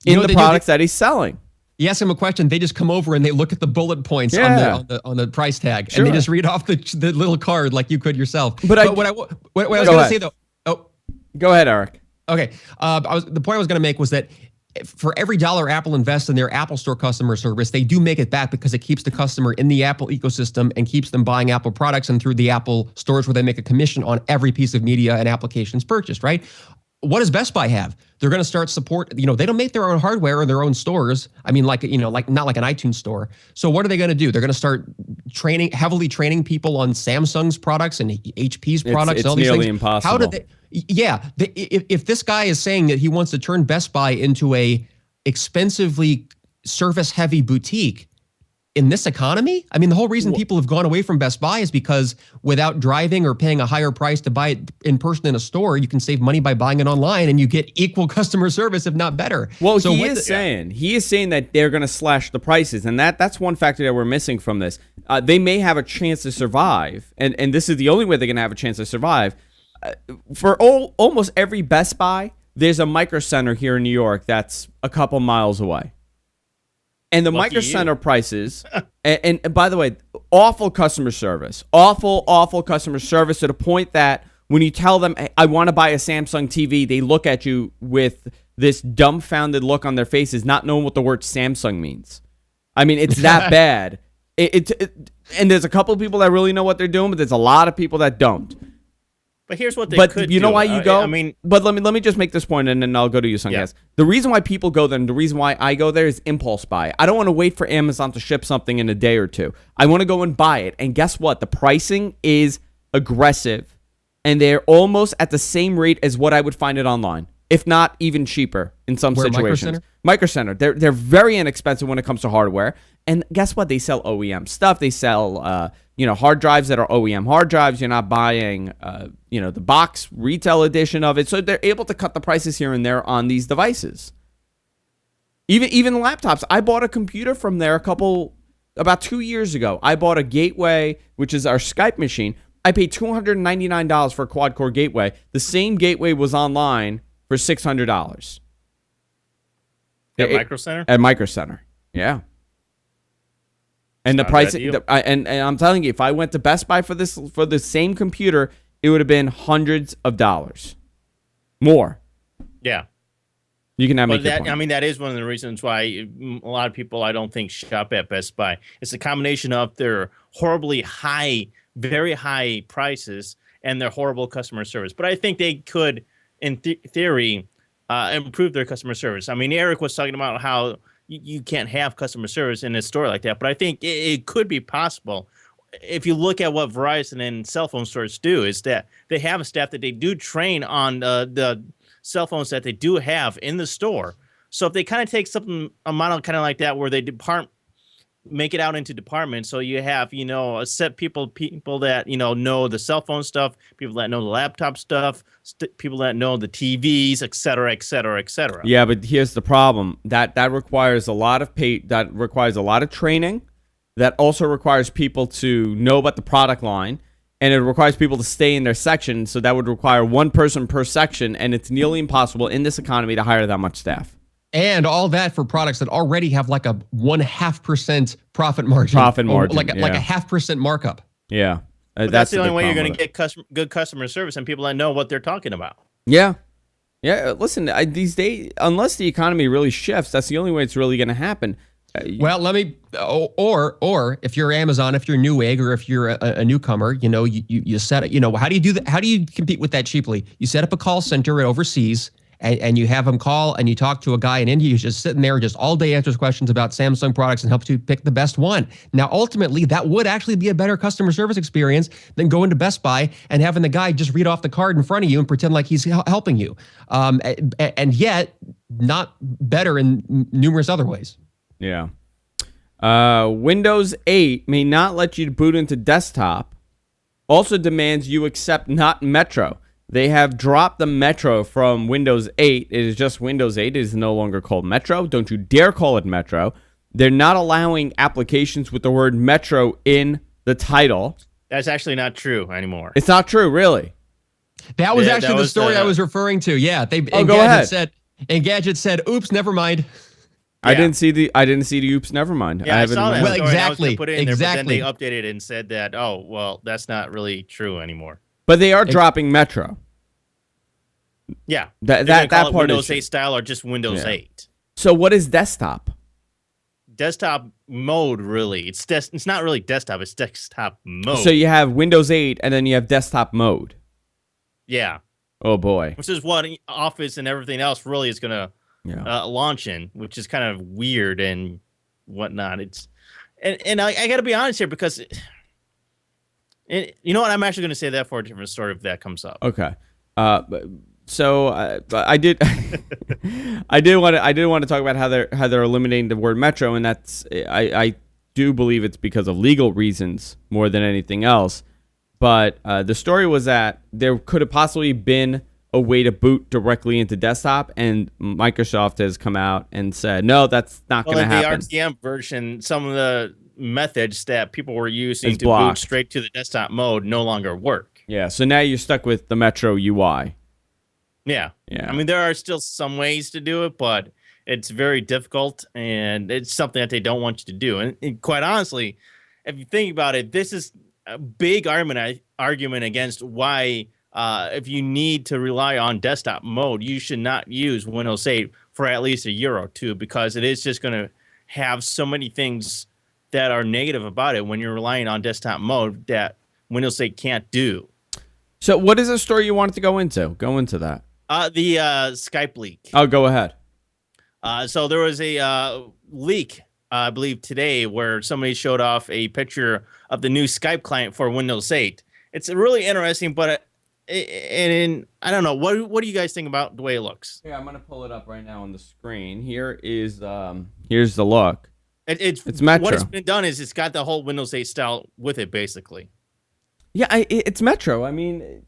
in the products that he's selling. You ask them a question, they just come over and they look at the bullet points on the price tag, and they just read off the little card like you could yourself. But what I was going to say though. Oh, go ahead, Eric. Okay, the point I was going to make was that for every dollar Apple invests in their Apple Store customer service, they do make it back because it keeps the customer in the Apple ecosystem and keeps them buying Apple products and through the Apple stores where they make a commission on every piece of media and applications purchased. Right. What does Best Buy have? They're going to start support. They don't make their own hardware or their own stores. I mean, like not like an iTunes store. So what are they going to do? They're going to start heavily training people on Samsung's products and HP's products. It's and all these nearly things. impossible. How did they? Yeah, if this guy is saying that he wants to turn Best Buy into a expensively service-heavy boutique in this economy, I mean, the whole reason people have gone away from Best Buy is because without driving or paying a higher price to buy it in person in a store, you can save money by buying it online and you get equal customer service, if not better. Well, he is saying that they're going to slash the prices, and that's one factor that we're missing from this. They may have a chance to survive, and this is the only way they're going to have a chance to survive. For almost every Best Buy, there's a Micro Center here in New York that's a couple miles away. And the Micro Center prices, and by the way, awful customer service to the point that when you tell them, hey, I want to buy a Samsung TV, they look at you with this dumbfounded look on their faces, not knowing what the word Samsung means. I mean, it's that bad. And there's a couple of people that really know what they're doing, but there's a lot of people that don't. But here's what they could do. But you know why you go? But let me just make this point, and then I'll go to you, Sunkast. Yeah. The reason why people go there, and the reason why I go there is impulse buy. I don't want to wait for Amazon to ship something in a day or two. I want to go and buy it. And guess what? The pricing is aggressive, and they're almost at the same rate as what I would find it online, if not even cheaper in some situations. Micro Center. They're very inexpensive when it comes to hardware. And guess what? They sell OEM stuff. They sell hard drives that are OEM hard drives. You're not buying the box retail edition of it. So they're able to cut the prices here and there on these devices. Even laptops. I bought a computer from there about 2 years ago. I bought a Gateway, which is our Skype machine. I paid $299 for a quad-core Gateway. The same Gateway was online for $600. At Micro Center? At Micro Center, yeah. And the price, and I'm telling you, if I went to Best Buy for the same computer, it would have been hundreds of dollars more. Yeah. You can make that point. I mean, that is one of the reasons why a lot of people, I don't think, shop at Best Buy. It's a combination of their horribly high, very high prices and their horrible customer service. But I think they could, in theory, improve their customer service. I mean, Eric was talking about how you can't have customer service in a store like that, but I think it could be possible. If you look at what Verizon and cell phone stores do, is that they have a staff that they do train on the cell phones that they do have in the store. So if they kind of take a model kind of like that, where they make it out into departments, so you have a set people that know the cell phone stuff, people that know the laptop stuff, people that know the TVs, et cetera, et cetera, et cetera. Yeah, but here's the problem. That requires a lot of training. That also requires people to know about the product line, and it requires people to stay in their section. So that would require one person per section, and it's nearly impossible in this economy to hire that much staff. And all that for products that already have like a 0.5% profit margin. Like a 0.5% markup. Yeah. But that's the only big way you're problem going to with get good customer service and people that know what they're talking about. Yeah. Yeah. Listen, these days, unless the economy really shifts, that's the only way it's really going to happen. Well, let me, or if you're Amazon, if you're Newegg, or if you're a newcomer, you set it, how do you do that? How do you compete with that cheaply? You set up a call center overseas, and you have them call, and you talk to a guy in India who's just sitting there just all day answers questions about Samsung products and helps you pick the best one. Now, ultimately, that would actually be a better customer service experience than going to Best Buy and having the guy just read off the card in front of you and pretend like he's helping you. And yet, not better in numerous other ways. Yeah. Windows 8 may not let you boot into desktop. Also demands you accept not Metro. They have dropped the Metro from Windows 8. It is just Windows 8. It is no longer called Metro. Don't you dare call it Metro. They're not allowing applications with the word Metro in the title. That's actually not true anymore. It's not true, really. That was actually the story I was referring to. Yeah. Go ahead. Engadget said, oops, never mind. Yeah. I didn't see the oops, never mind. Yeah, I saw that. Well, exactly. Put it in there, but then they updated it and said that, that's not really true anymore. But they are dropping Metro. Yeah. That part Windows is 8 style or just Windows 8. So what is desktop? Desktop mode, really. It's not really desktop, it's desktop mode. So you have Windows 8 and then you have desktop mode. Yeah. Oh boy. Which is what Office and everything else really is going to launch in, which is kind of weird and whatnot. And I got to be honest here because you know what? I'm actually going to say that for a different story if that comes up. Okay. So I did want to talk about how they're eliminating the word Metro, and that's I do believe it's because of legal reasons more than anything else. But the story was that there could have possibly been a way to boot directly into desktop, and Microsoft has come out and said, no, that's not going to happen. The RTM version, some of the methods that people were using to blocked. boot straight to the desktop mode no longer work. Yeah, so now you're stuck with the Metro UI. Yeah. I mean, there are still some ways to do it, but it's very difficult, and it's something that they don't want you to do. And quite honestly, if you think about it, this is a big argument against why if you need to rely on desktop mode, you should not use Windows 8 for at least a year or two, because it is just going to have so many things that are negative about it when you're relying on desktop mode that Windows 8 can't do. So what is the story you wanted to go into? Go into that. The Skype leak. Oh, go ahead. So there was a leak, I believe today, where somebody showed off a picture of the new Skype client for Windows 8. It's really interesting, but I don't know. What do you guys think about the way it looks? Yeah, I'm gonna pull it up right now on the screen. Here is here's the look. It's Metro. What it's been done is it's got the whole Windows 8 style with it, basically. Yeah, it's Metro. I mean,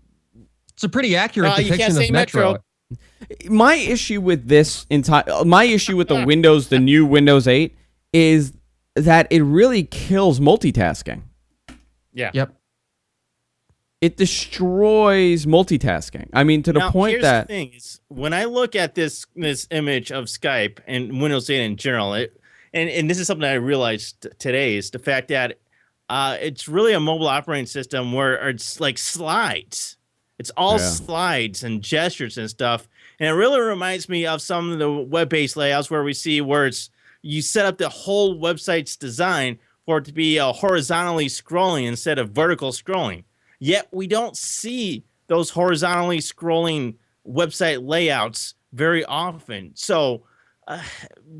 it's a pretty accurate depiction of Metro. My issue with this my issue with the new Windows 8 is that it really kills multitasking. Yeah. Yep. It destroys multitasking. I mean, to the point that the thing is, when I look at this image of Skype and Windows 8 in general, and this is something that I realized today, is the fact that it's really a mobile operating system where it's like slides. It's all slides and gestures and stuff. And it really reminds me of some of the web-based layouts where we see where you set up the whole website's design for it to be horizontally scrolling instead of vertical scrolling. Yet we don't see those horizontally scrolling website layouts very often. So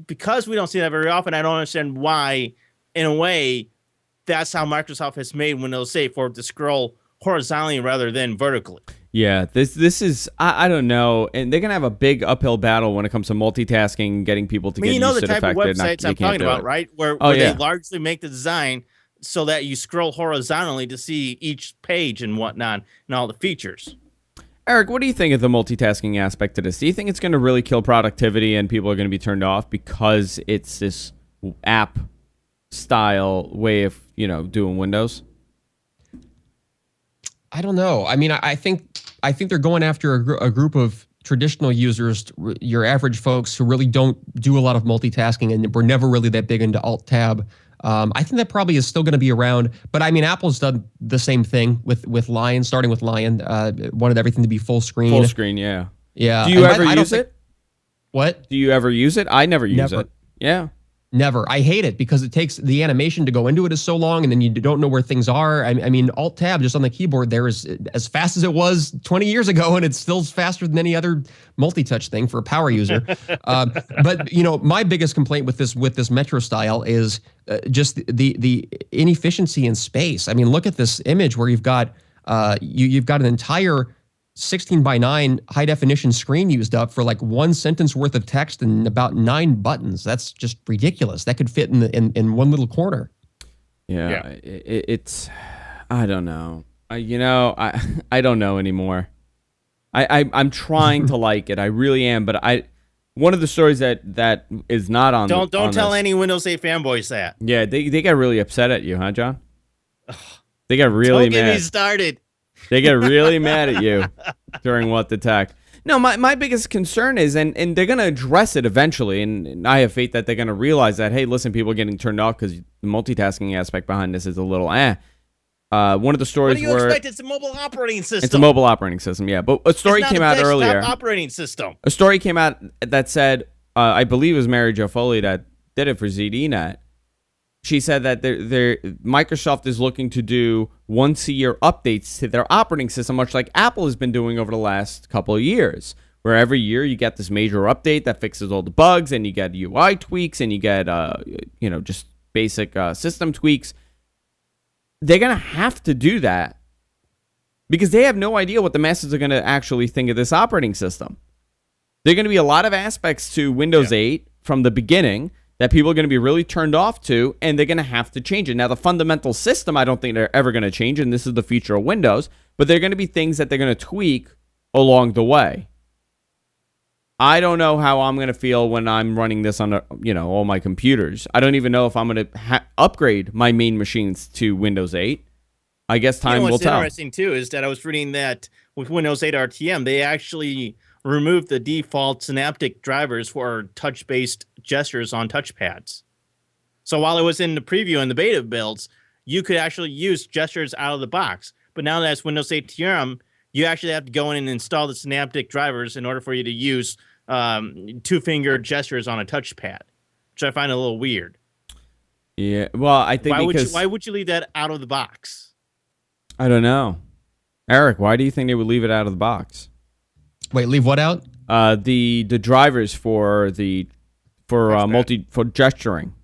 because we don't see that very often, I don't understand why, in a way, that's how Microsoft has made Windows 8 for it to scroll horizontally rather than vertically. Yeah, this is, I don't know, and they're going to have a big uphill battle when it comes to multitasking, getting people to get used to the fact that you know the type of websites I'm talking about, right? Where they largely make the design so that you scroll horizontally to see each page and whatnot and all the features. Eric, what do you think of the multitasking aspect of this? Do you think it's going to really kill productivity and people are going to be turned off because it's this app style way of, doing Windows? I don't know. I mean, I think they're going after a group of traditional users, your average folks who really don't do a lot of multitasking and were never really that big into Alt-Tab I think that probably is still going to be around. But I mean, Apple's done the same thing with Lion, starting with Lion. Wanted everything to be full screen. Full screen, yeah. Yeah. Do you ever use it? What? Do you ever use it? I never use Never. it. Yeah. Never. I hate it because it takes the animation to go into it is so long, and then you don't know where things are. I mean, Alt Tab just on the keyboard there is as fast as it was 20 years ago, and it's still faster than any other multi-touch thing for a power user. But my biggest complaint with this Metro style is just the inefficiency in space. I mean, look at this image where you've got you've got an entire 16:9 high definition screen used up for like one sentence worth of text and about 9 buttons. That's just ridiculous. That could fit in one little corner. Yeah. It's I don't know. I don't know anymore. I'm trying to like it. I really am. But one of the stories that is not on. Don't on tell this, any Windows 8 fanboys that. Yeah, they got really upset at you, huh, John? They got really Don't mad. get me started. They get really mad at you during What the Tech. No, my biggest concern is, and they're going to address it eventually, and I have faith that they're going to realize that, hey, listen, people are getting turned off because the multitasking aspect behind this is a little One of the stories What do you expect? It's a mobile operating system. It's a mobile operating system, yeah. But a story came out earlier. Operating system. A story came out that said, I believe it was Mary Jo Foley that did it for ZDNet. She said that Microsoft is looking to do once-a-year updates to their operating system, much like Apple has been doing over the last couple of years, where every year you get this major update that fixes all the bugs, and you get UI tweaks, and you get just basic system tweaks. They're going to have to do that because they have no idea what the masses are going to actually think of this operating system. There are going to be a lot of aspects to Windows 8 from the beginning that people are going to be really turned off to, and they're going to have to change it. Now, the fundamental system, I don't think they're ever going to change, and this is the future of Windows, but there are going to be things that they're going to tweak along the way. I don't know how I'm going to feel when I'm running this on all my computers. I don't even know if I'm going to upgrade my main machines to Windows 8. I guess time will tell. What's interesting, too, is that I was reading that with Windows 8 RTM, they actually removed the default Synaptic drivers for touch-based gestures on touchpads. So while it was in the preview and the beta builds, you could actually use gestures out of the box. But now that it's Windows 8 TRM, you actually have to go in and install the Synaptic drivers in order for you to use two-finger gestures on a touchpad, which I find a little weird. Yeah, well, I think why would you leave that out of the box? I don't know. Eric, why do you think they would leave it out of the box? Wait, leave what out? The drivers for gesturing.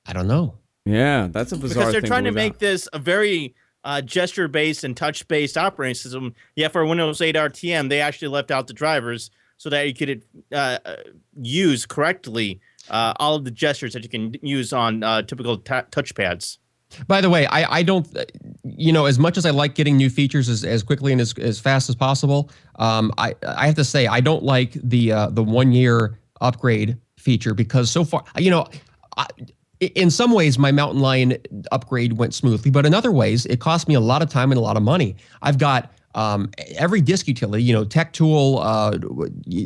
I don't know. Yeah, that's a bizarre thing. Because they're trying to make this a very gesture-based and touch-based operating system. Yet for Windows 8 RTM, they actually left out the drivers so that you could use correctly all of the gestures that you can use on typical touchpads. By the way, I don't, as much as I like getting new features as quickly and as fast as possible, I have to say I don't like the 1 year upgrade feature because so far, in some ways my Mountain Lion upgrade went smoothly, but in other ways it cost me a lot of time and a lot of money. I've got every disk utility, Tech Tool,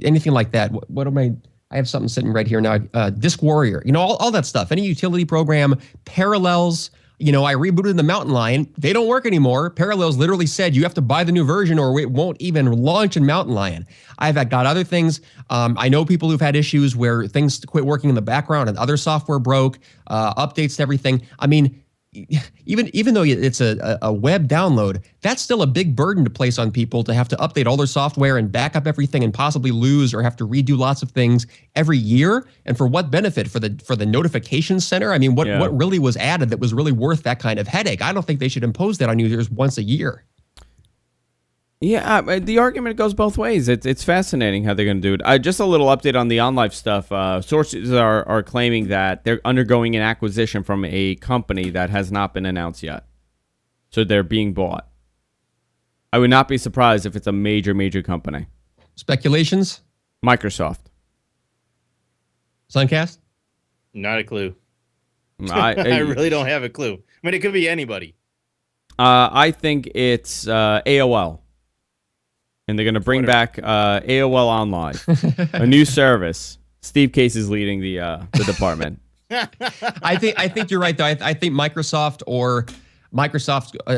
anything like that. What am I have something sitting right here now. Disk Warrior, all that stuff. Any utility program, Parallels. I rebooted the Mountain Lion. They don't work anymore. Parallels literally said you have to buy the new version or it won't even launch in Mountain Lion. I've got other things. I know people who've had issues where things quit working in the background and other software broke, updates to everything. I mean, even though it's a web download, that's still a big burden to place on people to have to update all their software and back up everything and possibly lose or have to redo lots of things every year. And for what benefit? For the notification center? I mean, what really was added that was really worth that kind of headache? I don't think they should impose that on users once a year. Yeah, the argument goes both ways. It's fascinating how they're going to do it. Just a little update on the OnLive stuff. Sources are claiming that they're undergoing an acquisition from a company that has not been announced yet. So they're being bought. I would not be surprised if it's a major, major company. Speculations? Microsoft. Sunkast? Not a clue. I really don't have a clue. I mean, it could be anybody. I think it's AOL. And they're going to bring back AOL OnLive, a new service. Steve Case is leading the department. I think you're right though. I think Microsoft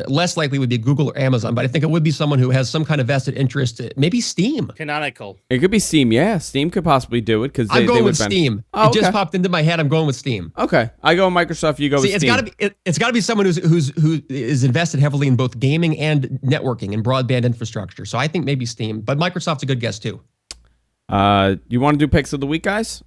less likely would be Google or Amazon, but I think it would be someone who has some kind of vested interest. Maybe Steam. Canonical. It could be Steam. Yeah, Steam could possibly do it because I'm going with Steam. Oh, it just popped into my head. I'm going with Steam. Okay, I go with Microsoft. You go with Steam. It's got to be someone who is invested heavily in both gaming and networking and broadband infrastructure. So I think maybe Steam, but Microsoft's a good guess too. You want to do picks of the week, guys?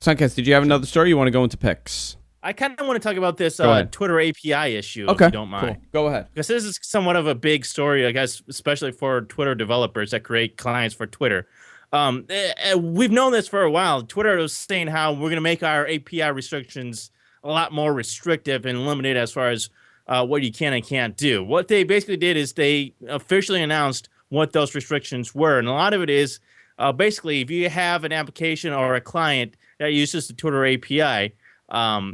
Sunkast, did you have another story? You want to go into picks? I kind of want to talk about this Twitter API issue, if you don't mind. Cool. Go ahead. Because this is somewhat of a big story, I guess, especially for Twitter developers that create clients for Twitter. We've known this for a while. Twitter was saying how we're going to make our API restrictions a lot more restrictive and limited as far as what you can and can't do. What they basically did is they officially announced what those restrictions were. And a lot of it is basically if you have an application or a client that uses the Twitter API,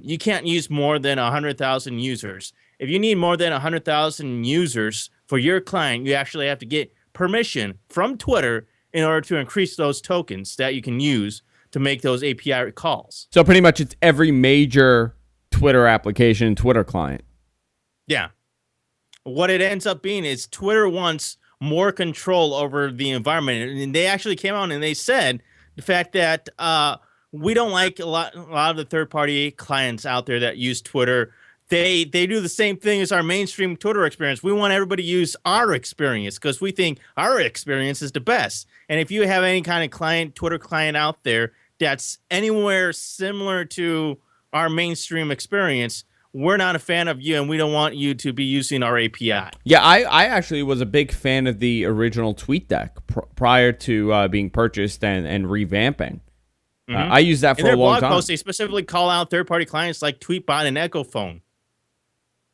you can't use more than 100,000 users. If you need more than 100,000 users for your client, you actually have to get permission from Twitter in order to increase those tokens that you can use to make those API calls. So pretty much it's every major Twitter application, Twitter client. Yeah. What it ends up being is Twitter wants more control over the environment. And they actually came out and they said the fact that we don't like a lot of the third-party clients out there that use Twitter. They do the same thing as our mainstream Twitter experience. We want everybody to use our experience because we think our experience is the best. And if you have any kind of Twitter client out there that's anywhere similar to our mainstream experience, we're not a fan of you, and we don't want you to be using our API. Yeah, I actually was a big fan of the original TweetDeck prior to being purchased and revamping. Mm-hmm. I used that for a long time. In their blog post, they specifically call out third-party clients like Tweetbot and EchoPhone.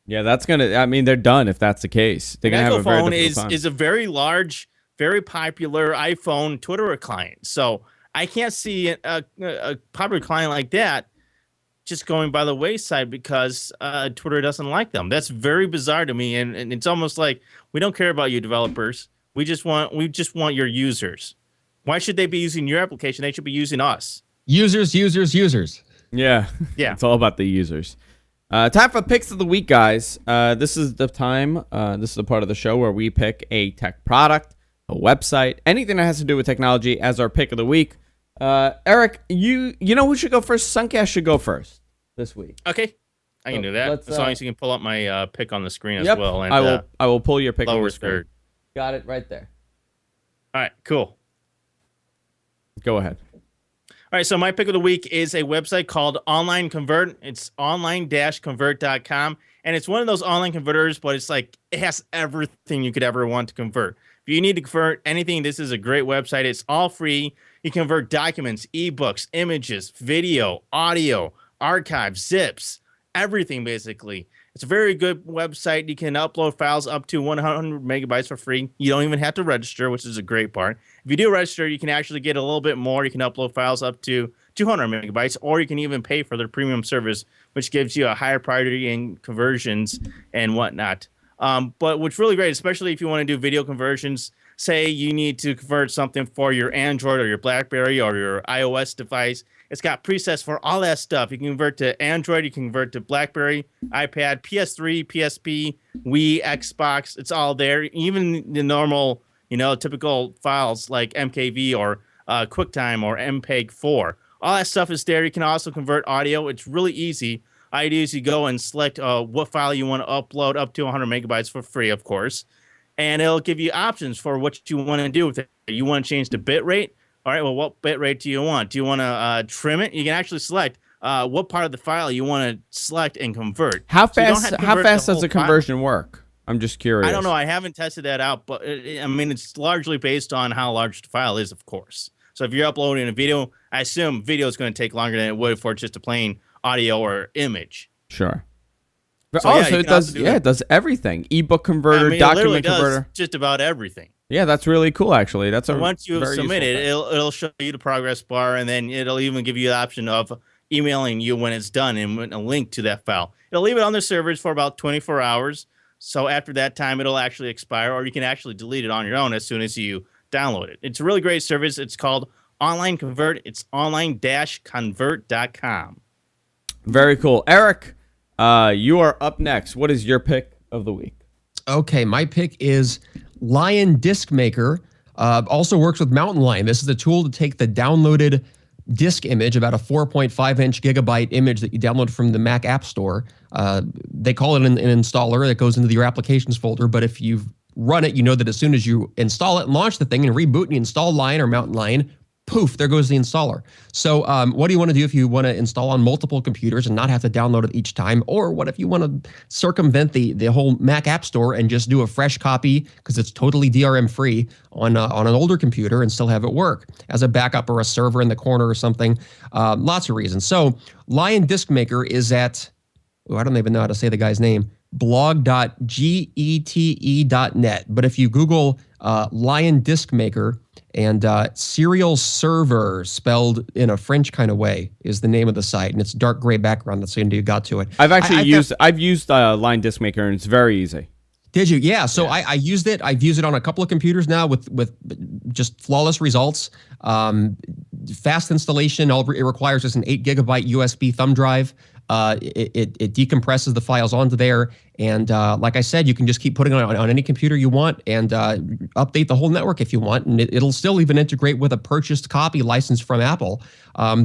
Yeah, they're done if that's the case. They're going to have a very difficult time. Is a very large, very popular iPhone Twitter client. So I can't see a popular client like that just going by the wayside because Twitter doesn't like them. That's very bizarre to me, and it's almost like we don't care about you developers. We just want your users. Why should they be using your application? They should be using us. Users. Yeah. It's all about the users. Time for picks of the week, guys. This is the time. This is the part of the show where we pick a tech product, a website, anything that has to do with technology as our pick of the week. Eric, you know who should go first? Sunkast should go first this week. Okay. I can do that. As long as you can pull up my pick on the screen as well. And I will pull your pick on the screen. Third. Got it right there. All right, cool. Go ahead. All right, so my pick of the week is a website called Online Convert. It's online-convert.com, and it's one of those online converters, but it's like it has everything you could ever want to convert. If you need to convert anything, this is a great website. It's all free. You convert documents, ebooks, images, video, audio, archives, zips, everything basically. It's a very good website. You can upload files up to 100 megabytes for free. You don't even have to register, which is a great part. If you do register, you can actually get a little bit more. You can upload files up to 200 megabytes, or you can even pay for their premium service, which gives you a higher priority in conversions and whatnot. But what's really great, especially if you want to do video conversions, say you need to convert something for your Android or your BlackBerry or your iOS device, it's got presets for all that stuff. You can convert to Android, you can convert to BlackBerry, iPad, PS3, PSP, Wii, Xbox. It's all there. Even the normal, typical files like MKV or QuickTime or MPEG-4. All that stuff is there. You can also convert audio. It's really easy. All you do is you go and select what file you want to upload up to 100 megabytes for free, of course. And it'll give you options for what you want to do with it. You want to change the bit rate? All right, well, what bit rate do you want? Do you want to trim it? You can actually select what part of the file you want to select and convert. How fast does the conversion work? I'm just curious. I don't know. I haven't tested that out, but it's largely based on how large the file is, of course. So if you're uploading a video, I assume video is going to take longer than it would for just a plain audio or image. Sure. But so it does. It does everything. Ebook converter, document converter, just about everything. Yeah, that's really cool. Actually, once you submit it, it'll show you the progress bar, and then it'll even give you the option of emailing you when it's done and a link to that file. It'll leave it on the servers for about 24 hours. So after that time, it'll actually expire, or you can actually delete it on your own as soon as you download it. It's a really great service. It's called Online Convert. It's online-convert.com. Very cool. Eric, you are up next. What is your pick of the week? Okay, my pick is Lion Disc Maker. Also works with Mountain Lion. This is a tool to take the downloaded disk image, about a 4.5-inch gigabyte image that you download from the Mac App Store. They call it an installer that goes into your applications folder, but if you've run it, you know that as soon as you install it and launch the thing and reboot and you install Lion or Mountain Lion, poof, there goes the installer. So what do you want to do if you want to install on multiple computers and not have to download it each time? Or what if you want to circumvent the whole Mac App Store and just do a fresh copy, because it's totally DRM free, on an older computer and still have it work as a backup or a server in the corner or something? Lots of reasons. So Lion Disc Maker is at, I don't even know how to say the guy's name, blog.gete.net. But if you Google Lion Disc Maker, and Serial Server, spelled in a French kind of way, is the name of the site, and it's dark gray background. That's the end you got to it. I've used Lion Disc Maker, and it's very easy. Did you? Yeah. So I used it. I've used it on a couple of computers now with just flawless results. Fast installation. All it requires is an 8 gigabyte USB thumb drive. It decompresses the files onto there, and like I said, you can just keep putting it on any computer you want, and update the whole network if you want, and it'll still even integrate with a purchased copy licensed from Apple.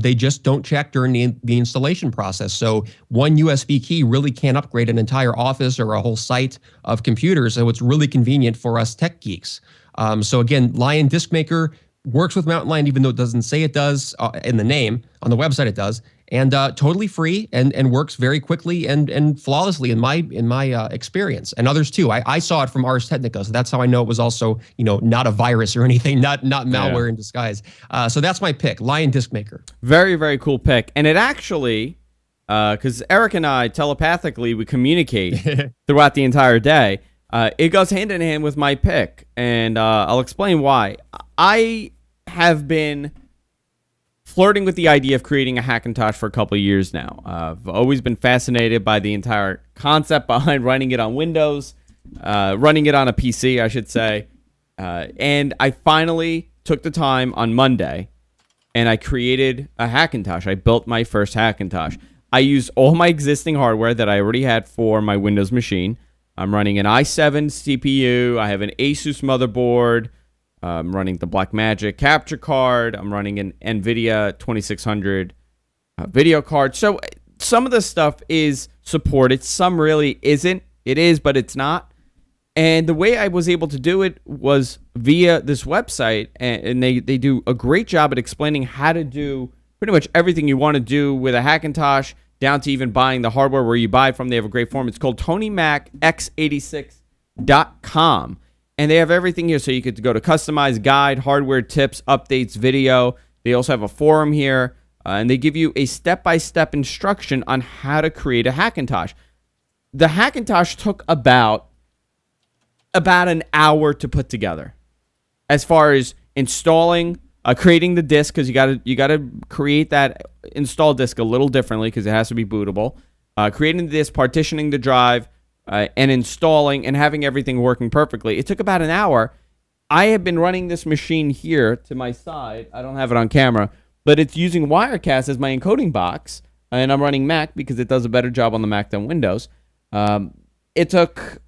They just don't check during the installation process. So one USB key really can't upgrade an entire office or a whole site of computers, so it's really convenient for us tech geeks. So again, Lion Disc Maker works with Mountain Lion, even though it doesn't say it does in the name. On the website it does. And totally free, and works very quickly and flawlessly in my experience, and others too. I saw it from Ars Technica, so that's how I know it was also, not a virus or anything, not malware in disguise. So that's my pick, Lion Disc Maker. Very, very cool pick. And it actually, because Eric and I telepathically, we communicate throughout the entire day. It goes hand in hand with my pick, and I'll explain why. I have been flirting with the idea of creating a Hackintosh for a couple of years now. I've always been fascinated by the entire concept behind running it on Windows, running it on a PC, I should say. And I finally took the time on Monday, and I created a Hackintosh. I built my first Hackintosh. I used all my existing hardware that I already had for my Windows machine. I'm running an i7 CPU. I have an Asus motherboard. I'm running the Blackmagic capture card. I'm running an NVIDIA 2600 video card. So some of the stuff is supported. Some really isn't. It is, but it's not. And the way I was able to do it was via this website. And they do a great job at explaining how to do pretty much everything you want to do with a Hackintosh, down to even buying the hardware where you buy from. They have a great forum. It's called TonyMacX86.com. And they have everything here, so you could go to customize guide, hardware tips, updates, video. They also have a forum here, and they give you a step-by-step instruction on how to create a Hackintosh. The Hackintosh took about an hour to put together, as far as installing, creating the disk, because you gotta create that install disk a little differently because it has to be bootable. Creating the disk, partitioning the drive, and installing and having everything working perfectly. It took about an hour. I have been running this machine here to my side. I don't have it on camera, but it's using Wirecast as my encoding box, and I'm running Mac because it does a better job on the Mac than Windows. It took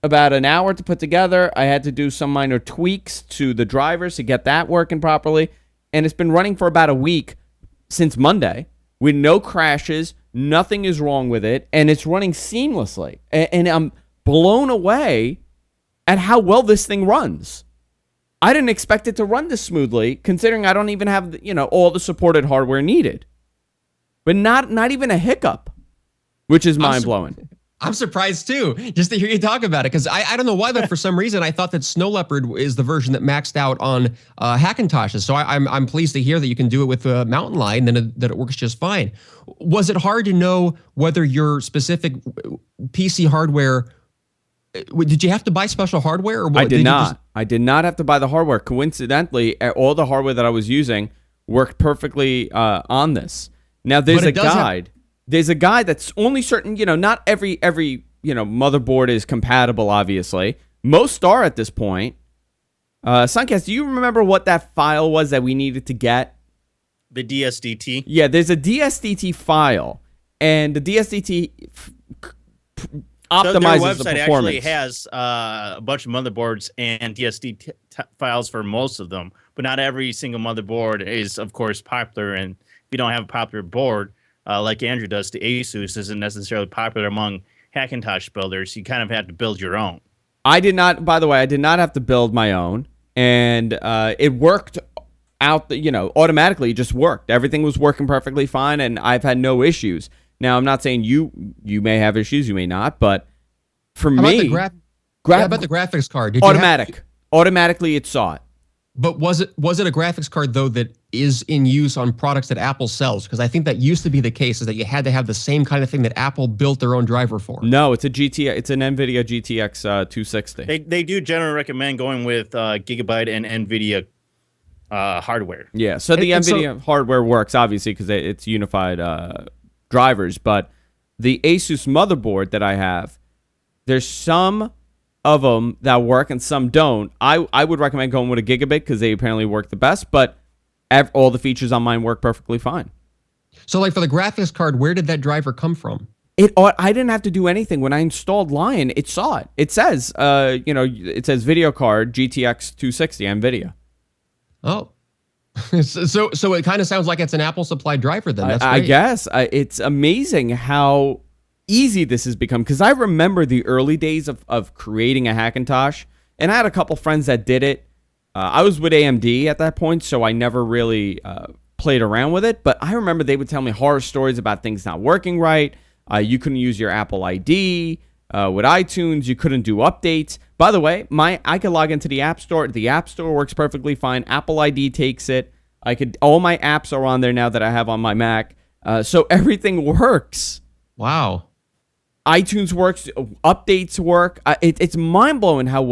about an hour to put together. I had to do some minor tweaks to the drivers to get that working properly, and it's been running for about a week since Monday with no crashes. Nothing is wrong with it, and it's running seamlessly. And I'm blown away at how well this thing runs. I didn't expect it to run this smoothly, considering I don't even have all the supported hardware needed. But not even a hiccup, which is mind-blowing. I'm surprised too, just to hear you talk about it, because I don't know why, but for some reason I thought that Snow Leopard is the version that maxed out on Hackintoshes. So I'm pleased to hear that you can do it with Mountain Lion, and that it works just fine. Was it hard to know whether your specific PC hardware? Did you have to buy special hardware? Or what? I did not. I did not have to buy the hardware. Coincidentally, all the hardware that I was using worked perfectly on this. Now there's a guide. There's a guide that's only certain, not every motherboard is compatible, obviously. Most are at this point. Sunkast, do you remember what that file was that we needed to get? The DSDT? Yeah, there's a DSDT file. and the DSDT Their optimizes the website performance. actually has a bunch of motherboards and DSD files for most of them, but not every single motherboard is, of course, popular. And if you don't have a popular board, like Andrew does, the Asus isn't necessarily popular among Hackintosh builders. You kind of have to build your own. I did not, by the way, I did not have to build my own, and it worked out, automatically. It just worked. Everything was working perfectly fine, and I've had no issues. Now, I'm not saying you may have issues, you may not, but for me, about the graphics card? Automatically, it saw it. But was it a graphics card though that is in use on products that Apple sells? Because I think that used to be the case, is that you had to have the same kind of thing that Apple built their own driver for. No, it's an NVIDIA GTX 260. They do generally recommend going with Gigabyte and NVIDIA hardware. Yeah, so the NVIDIA hardware works obviously because it's unified drivers, but the Asus motherboard that I have, there's some of them that work and some don't. I would recommend going with a Gigabit because they apparently work the best, but all the features on mine work perfectly fine. So like for the graphics card, where did that driver come from? I didn't have to do anything. When I installed Lion, it saw it. It says, it says video card GTX 260 NVIDIA. Oh. So it kind of sounds like it's an Apple supplied driver then. That's I great. guess. It's amazing how easy this has become, because I remember the early days of creating a Hackintosh, and I had a couple friends that did it. I was with AMD at that point, so I never really played around with it, but I remember they would tell me horror stories about things not working right. You couldn't use your Apple ID with iTunes. You couldn't do updates. By the way, I could log into the App Store. The App Store works perfectly fine. Apple ID takes it. All my apps are on there now that I have on my Mac. So everything works. Wow. iTunes works. Updates work. It's mind blowing how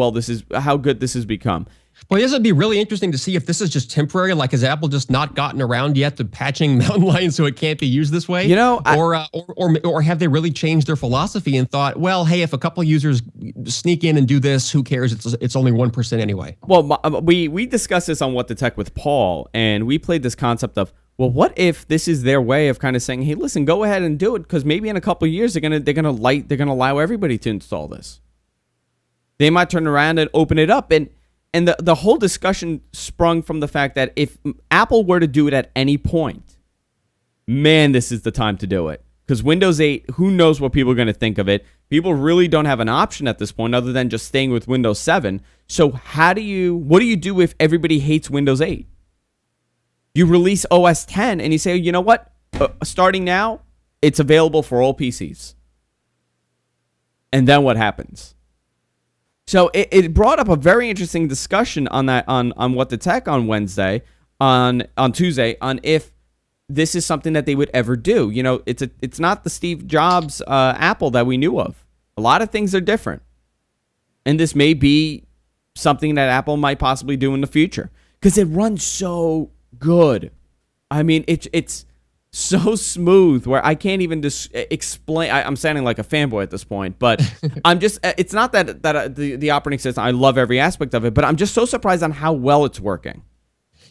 good this has become. Well, this would be really interesting to see if this is just temporary. Like, has Apple just not gotten around yet to patching Mountain Lion so it can't be used this way? Or have they really changed their philosophy and thought, well, hey, if a couple users sneak in and do this, who cares? It's only 1% anyway. Well, we discussed this on What the Tech with Paul, and we played this concept of, well, what if this is their way of kind of saying, hey, listen, go ahead and do it, because maybe in a couple of years they're gonna allow everybody to install this. They might turn around and open it up, and the whole discussion sprung from the fact that if Apple were to do it at any point, man, this is the time to do it. Because Windows 8, who knows what people are going to think of it. People really don't have an option at this point other than just staying with Windows 7. So what do you do if everybody hates Windows 8? You release OS 10 and you say, you know what? Starting now, it's available for all PCs. And then what happens? So it brought up a very interesting discussion on that on What the Tech on Wednesday, on Tuesday, on if this is something that they would ever do. It's not the Steve Jobs Apple that we knew of. A lot of things are different, and this may be something that Apple might possibly do in the future because it runs so good. I mean, it's so smooth where I can't even explain. I'm sounding like a fanboy at this point, but it's not that the operating system, I love every aspect of it, but I'm just so surprised on how well it's working.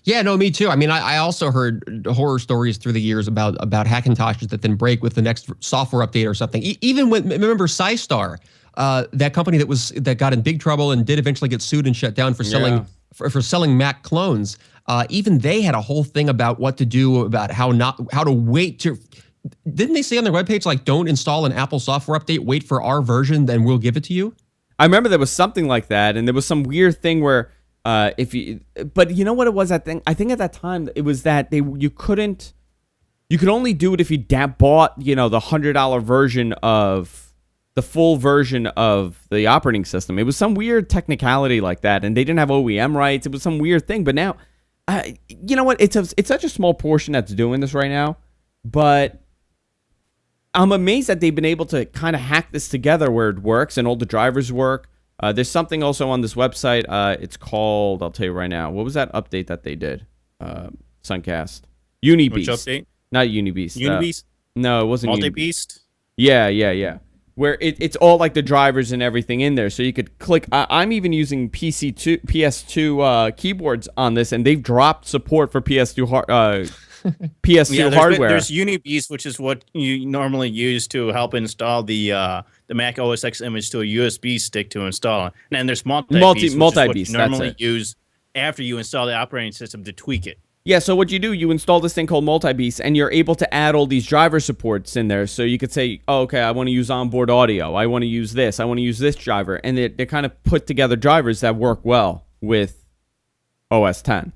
Yeah, no, me too. I mean, I also heard horror stories through the years about Hackintoshes that then break with the next software update or something. Even when, remember SciStar, that company that got in big trouble and did eventually get sued and shut down for selling for selling Mac clones. Even they had a whole thing about what to do, about how to wait to. Didn't they say on their webpage, like, don't install an Apple software update, wait for our version, then we'll give it to you? I remember there was something like that, and there was some weird thing where but you know what it was? I think at that time it was that you could only do it if you bought the $100 version of the full version of the operating system. It was some weird technicality like that, and they didn't have OEM rights. It was some weird thing, but now. You know what? It's such a small portion that's doing this right now, but I'm amazed that they've been able to kind of hack this together where it works and all the drivers work. There's something also on this website. It's called, I'll tell you right now. What was that update that they did? Sunkast. Unibeast. Which update? Not Unibeast. Unibeast? No, it wasn't Multibeast? Yeah. Where it's all like the drivers and everything in there. So you could click. I'm even using PS2 keyboards on this, and they've dropped support for PS2 PS2 hardware. There's UniBeast, which is what you normally use to help install the Mac OS X image to a USB stick to install it. And then there's multi-beast, multi-beast, which you normally use after you install the operating system to tweak it. Yeah, so what you do, you install this thing called multi-beast, and you're able to add all these driver supports in there. So you could say, oh, okay, I want to use onboard audio. I want to use this. I want to use this driver. And they kind of put together drivers that work well with OS X.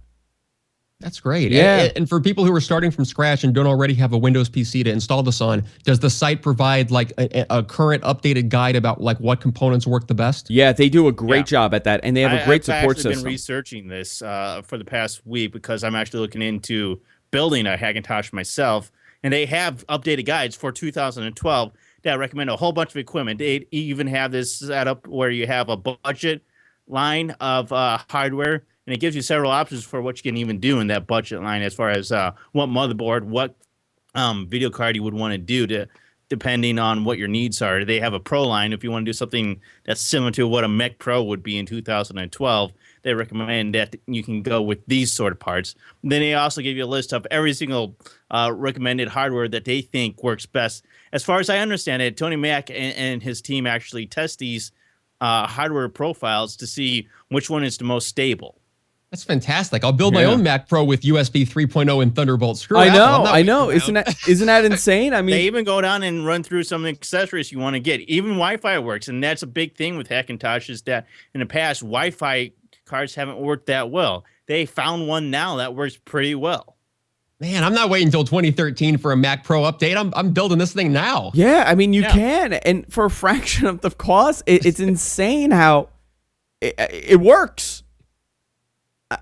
That's great. Yeah. And for people who are starting from scratch and don't already have a Windows PC to install this on, does the site provide like a current updated guide about like what components work the best? Yeah, they do a great job at that, and they have a great support system. I've actually been researching this for the past week because I'm actually looking into building a Hackintosh myself, and they have updated guides for 2012 that recommend a whole bunch of equipment. They even have this set up where you have a budget line of hardware, and it gives you several options for what you can even do in that budget line as far as what motherboard, what video card you would want to do depending on what your needs are. They have a Pro line. If you want to do something that's similar to what a Mac Pro would be in 2012, they recommend that you can go with these sort of parts. Then they also give you a list of every single recommended hardware that they think works best. As far as I understand it, Tony Mac and his team actually test these hardware profiles to see which one is the most stable. That's fantastic. I'll build my own Mac Pro with USB 3.0 and Thunderbolt. Screw I Apple. I know. Isn't that insane? I mean, they even go down and run through some accessories you want to get. Even Wi-Fi works, and that's a big thing with Hackintosh is that in the past Wi-Fi cards haven't worked that well. They found one now that works pretty well. Man, I'm not waiting until 2013 for a Mac Pro update. I'm building this thing now. Yeah, I mean, you can, and for a fraction of the cost, it's insane how it works.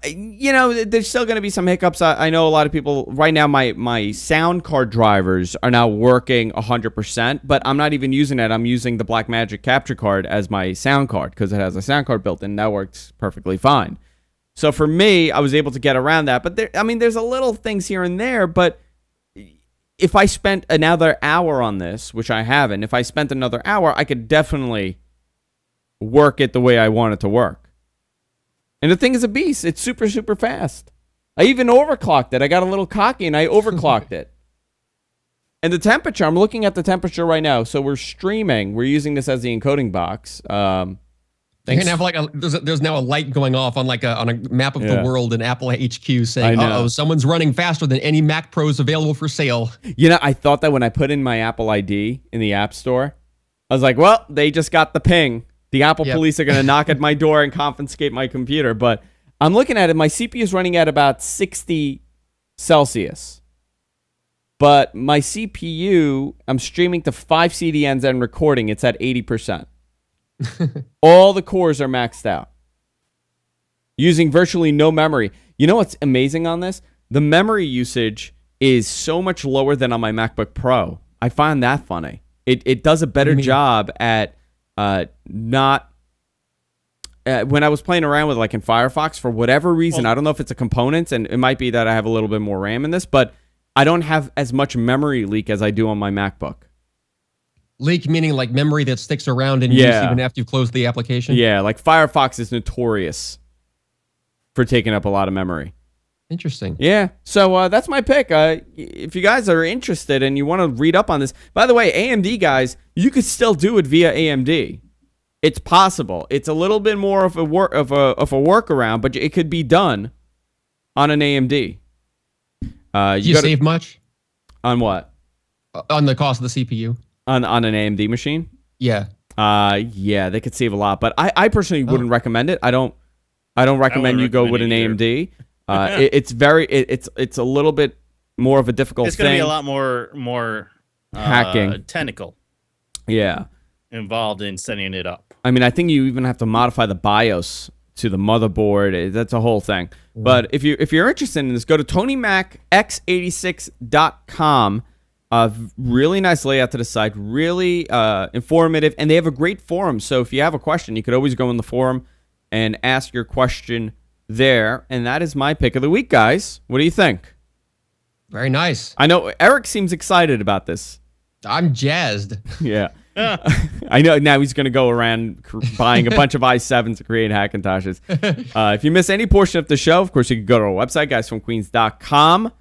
You know, there's still going to be some hiccups. I know a lot of people right now. My sound card drivers are now working 100%, but I'm not even using that. I'm using the Blackmagic capture card as my sound card because it has a sound card built in. That works perfectly fine. So for me, I was able to get around that. But there's a little things here and there. But if I spent another hour on this, which I haven't, if I spent another hour, I could definitely work it the way I want it to work. And the thing is a beast. It's super, super fast. I even overclocked it. I got a little cocky and I overclocked it. And the temperature, I'm looking at the temperature right now. So we're streaming. We're using this as the encoding box. You're gonna have like there's now a light going off on on a map of the world in Apple HQ saying, "Oh, someone's running faster than any Mac Pros available for sale." You know, I thought that when I put in my Apple ID in the App Store, I was like, "Well, they just got the ping. The Apple police are gonna knock at my door and confiscate my computer." But I'm looking at it. My CPU is running at about 60 Celsius. But my CPU, I'm streaming to 5 CDNs and recording. It's at 80%. All the cores are maxed out. Using virtually no memory. You know what's amazing on this? The memory usage is so much lower than on my MacBook Pro. I find that funny. It does a better job at not... when I was playing around with like in Firefox, for whatever reason, I don't know if it's a component, and it might be that I have a little bit more RAM in this, but I don't have as much memory leak as I do on my MacBook. Leak meaning like memory that sticks around in use even after you've closed the application? Yeah, like Firefox is notorious for taking up a lot of memory. Interesting. Yeah, so that's my pick. If you guys are interested and you want to read up on this, by the way, AMD guys, you could still do it via AMD. It's possible. It's a little bit more of a workaround, but it could be done on an AMD. You save much on what? On the cost of the CPU. On an AMD machine? Yeah. Yeah, they could save a lot, but I personally wouldn't recommend it. I don't recommend you go with an AMD. It's a little bit more of a difficult thing. It's going to be a lot more hacking, technical. Yeah. Involved in setting it up. I mean, I think you even have to modify the BIOS to the motherboard. That's a whole thing. But if you're interested in this, go to TonyMacX86.com. Really nice layout to the site, really informative, and they have a great forum. So if you have a question, you could always go in the forum and ask your question there. And that is my pick of the week, guys. What do you think? Very nice. I know Eric seems excited about this. I'm jazzed. Yeah. I know now he's going to go around buying a bunch of i7s to create Hackintoshes. If you miss any portion of the show, of course, you can go to our website, guysfromqueens.com.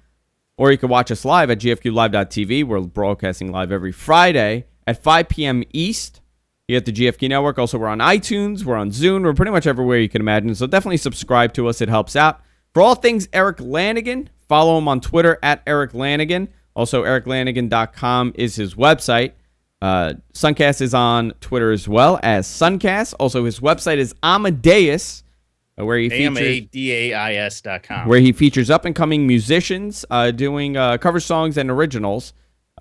Or you can watch us live at gfqlive.tv. We're broadcasting live every Friday at 5 p.m. East. You get the GFQ Network. Also, we're on iTunes. We're on Zune. We're pretty much everywhere you can imagine. So definitely subscribe to us. It helps out. For all things Erik Lanigan, follow him on Twitter at Erik Lanigan. Also, eriklanigan.com is his website. Sunkast is on Twitter as well as Sunkast. Also, his website is Amadeus, where he features AMADAIS.com, where he features up-and-coming musicians doing cover songs and originals.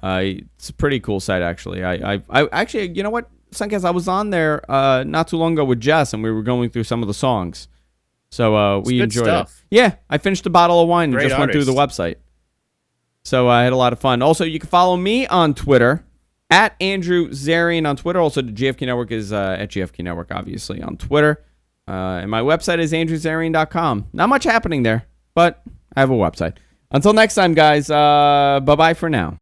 It's a pretty cool site, actually. I actually, you know what, Sunkast, I was on there not too long ago with Jess, and we were going through some of the songs. So we enjoyed stuff. it. Yeah, I finished a bottle of wine and Great just went through the website. So I had a lot of fun. Also, you can follow me on Twitter at Andrew Zarian on Twitter. Also, the GFQ Network is at GFQ Network, obviously, on Twitter. And my website is andrewzarian.com. Not much happening there, but I have a website. Until next time, guys, bye-bye for now.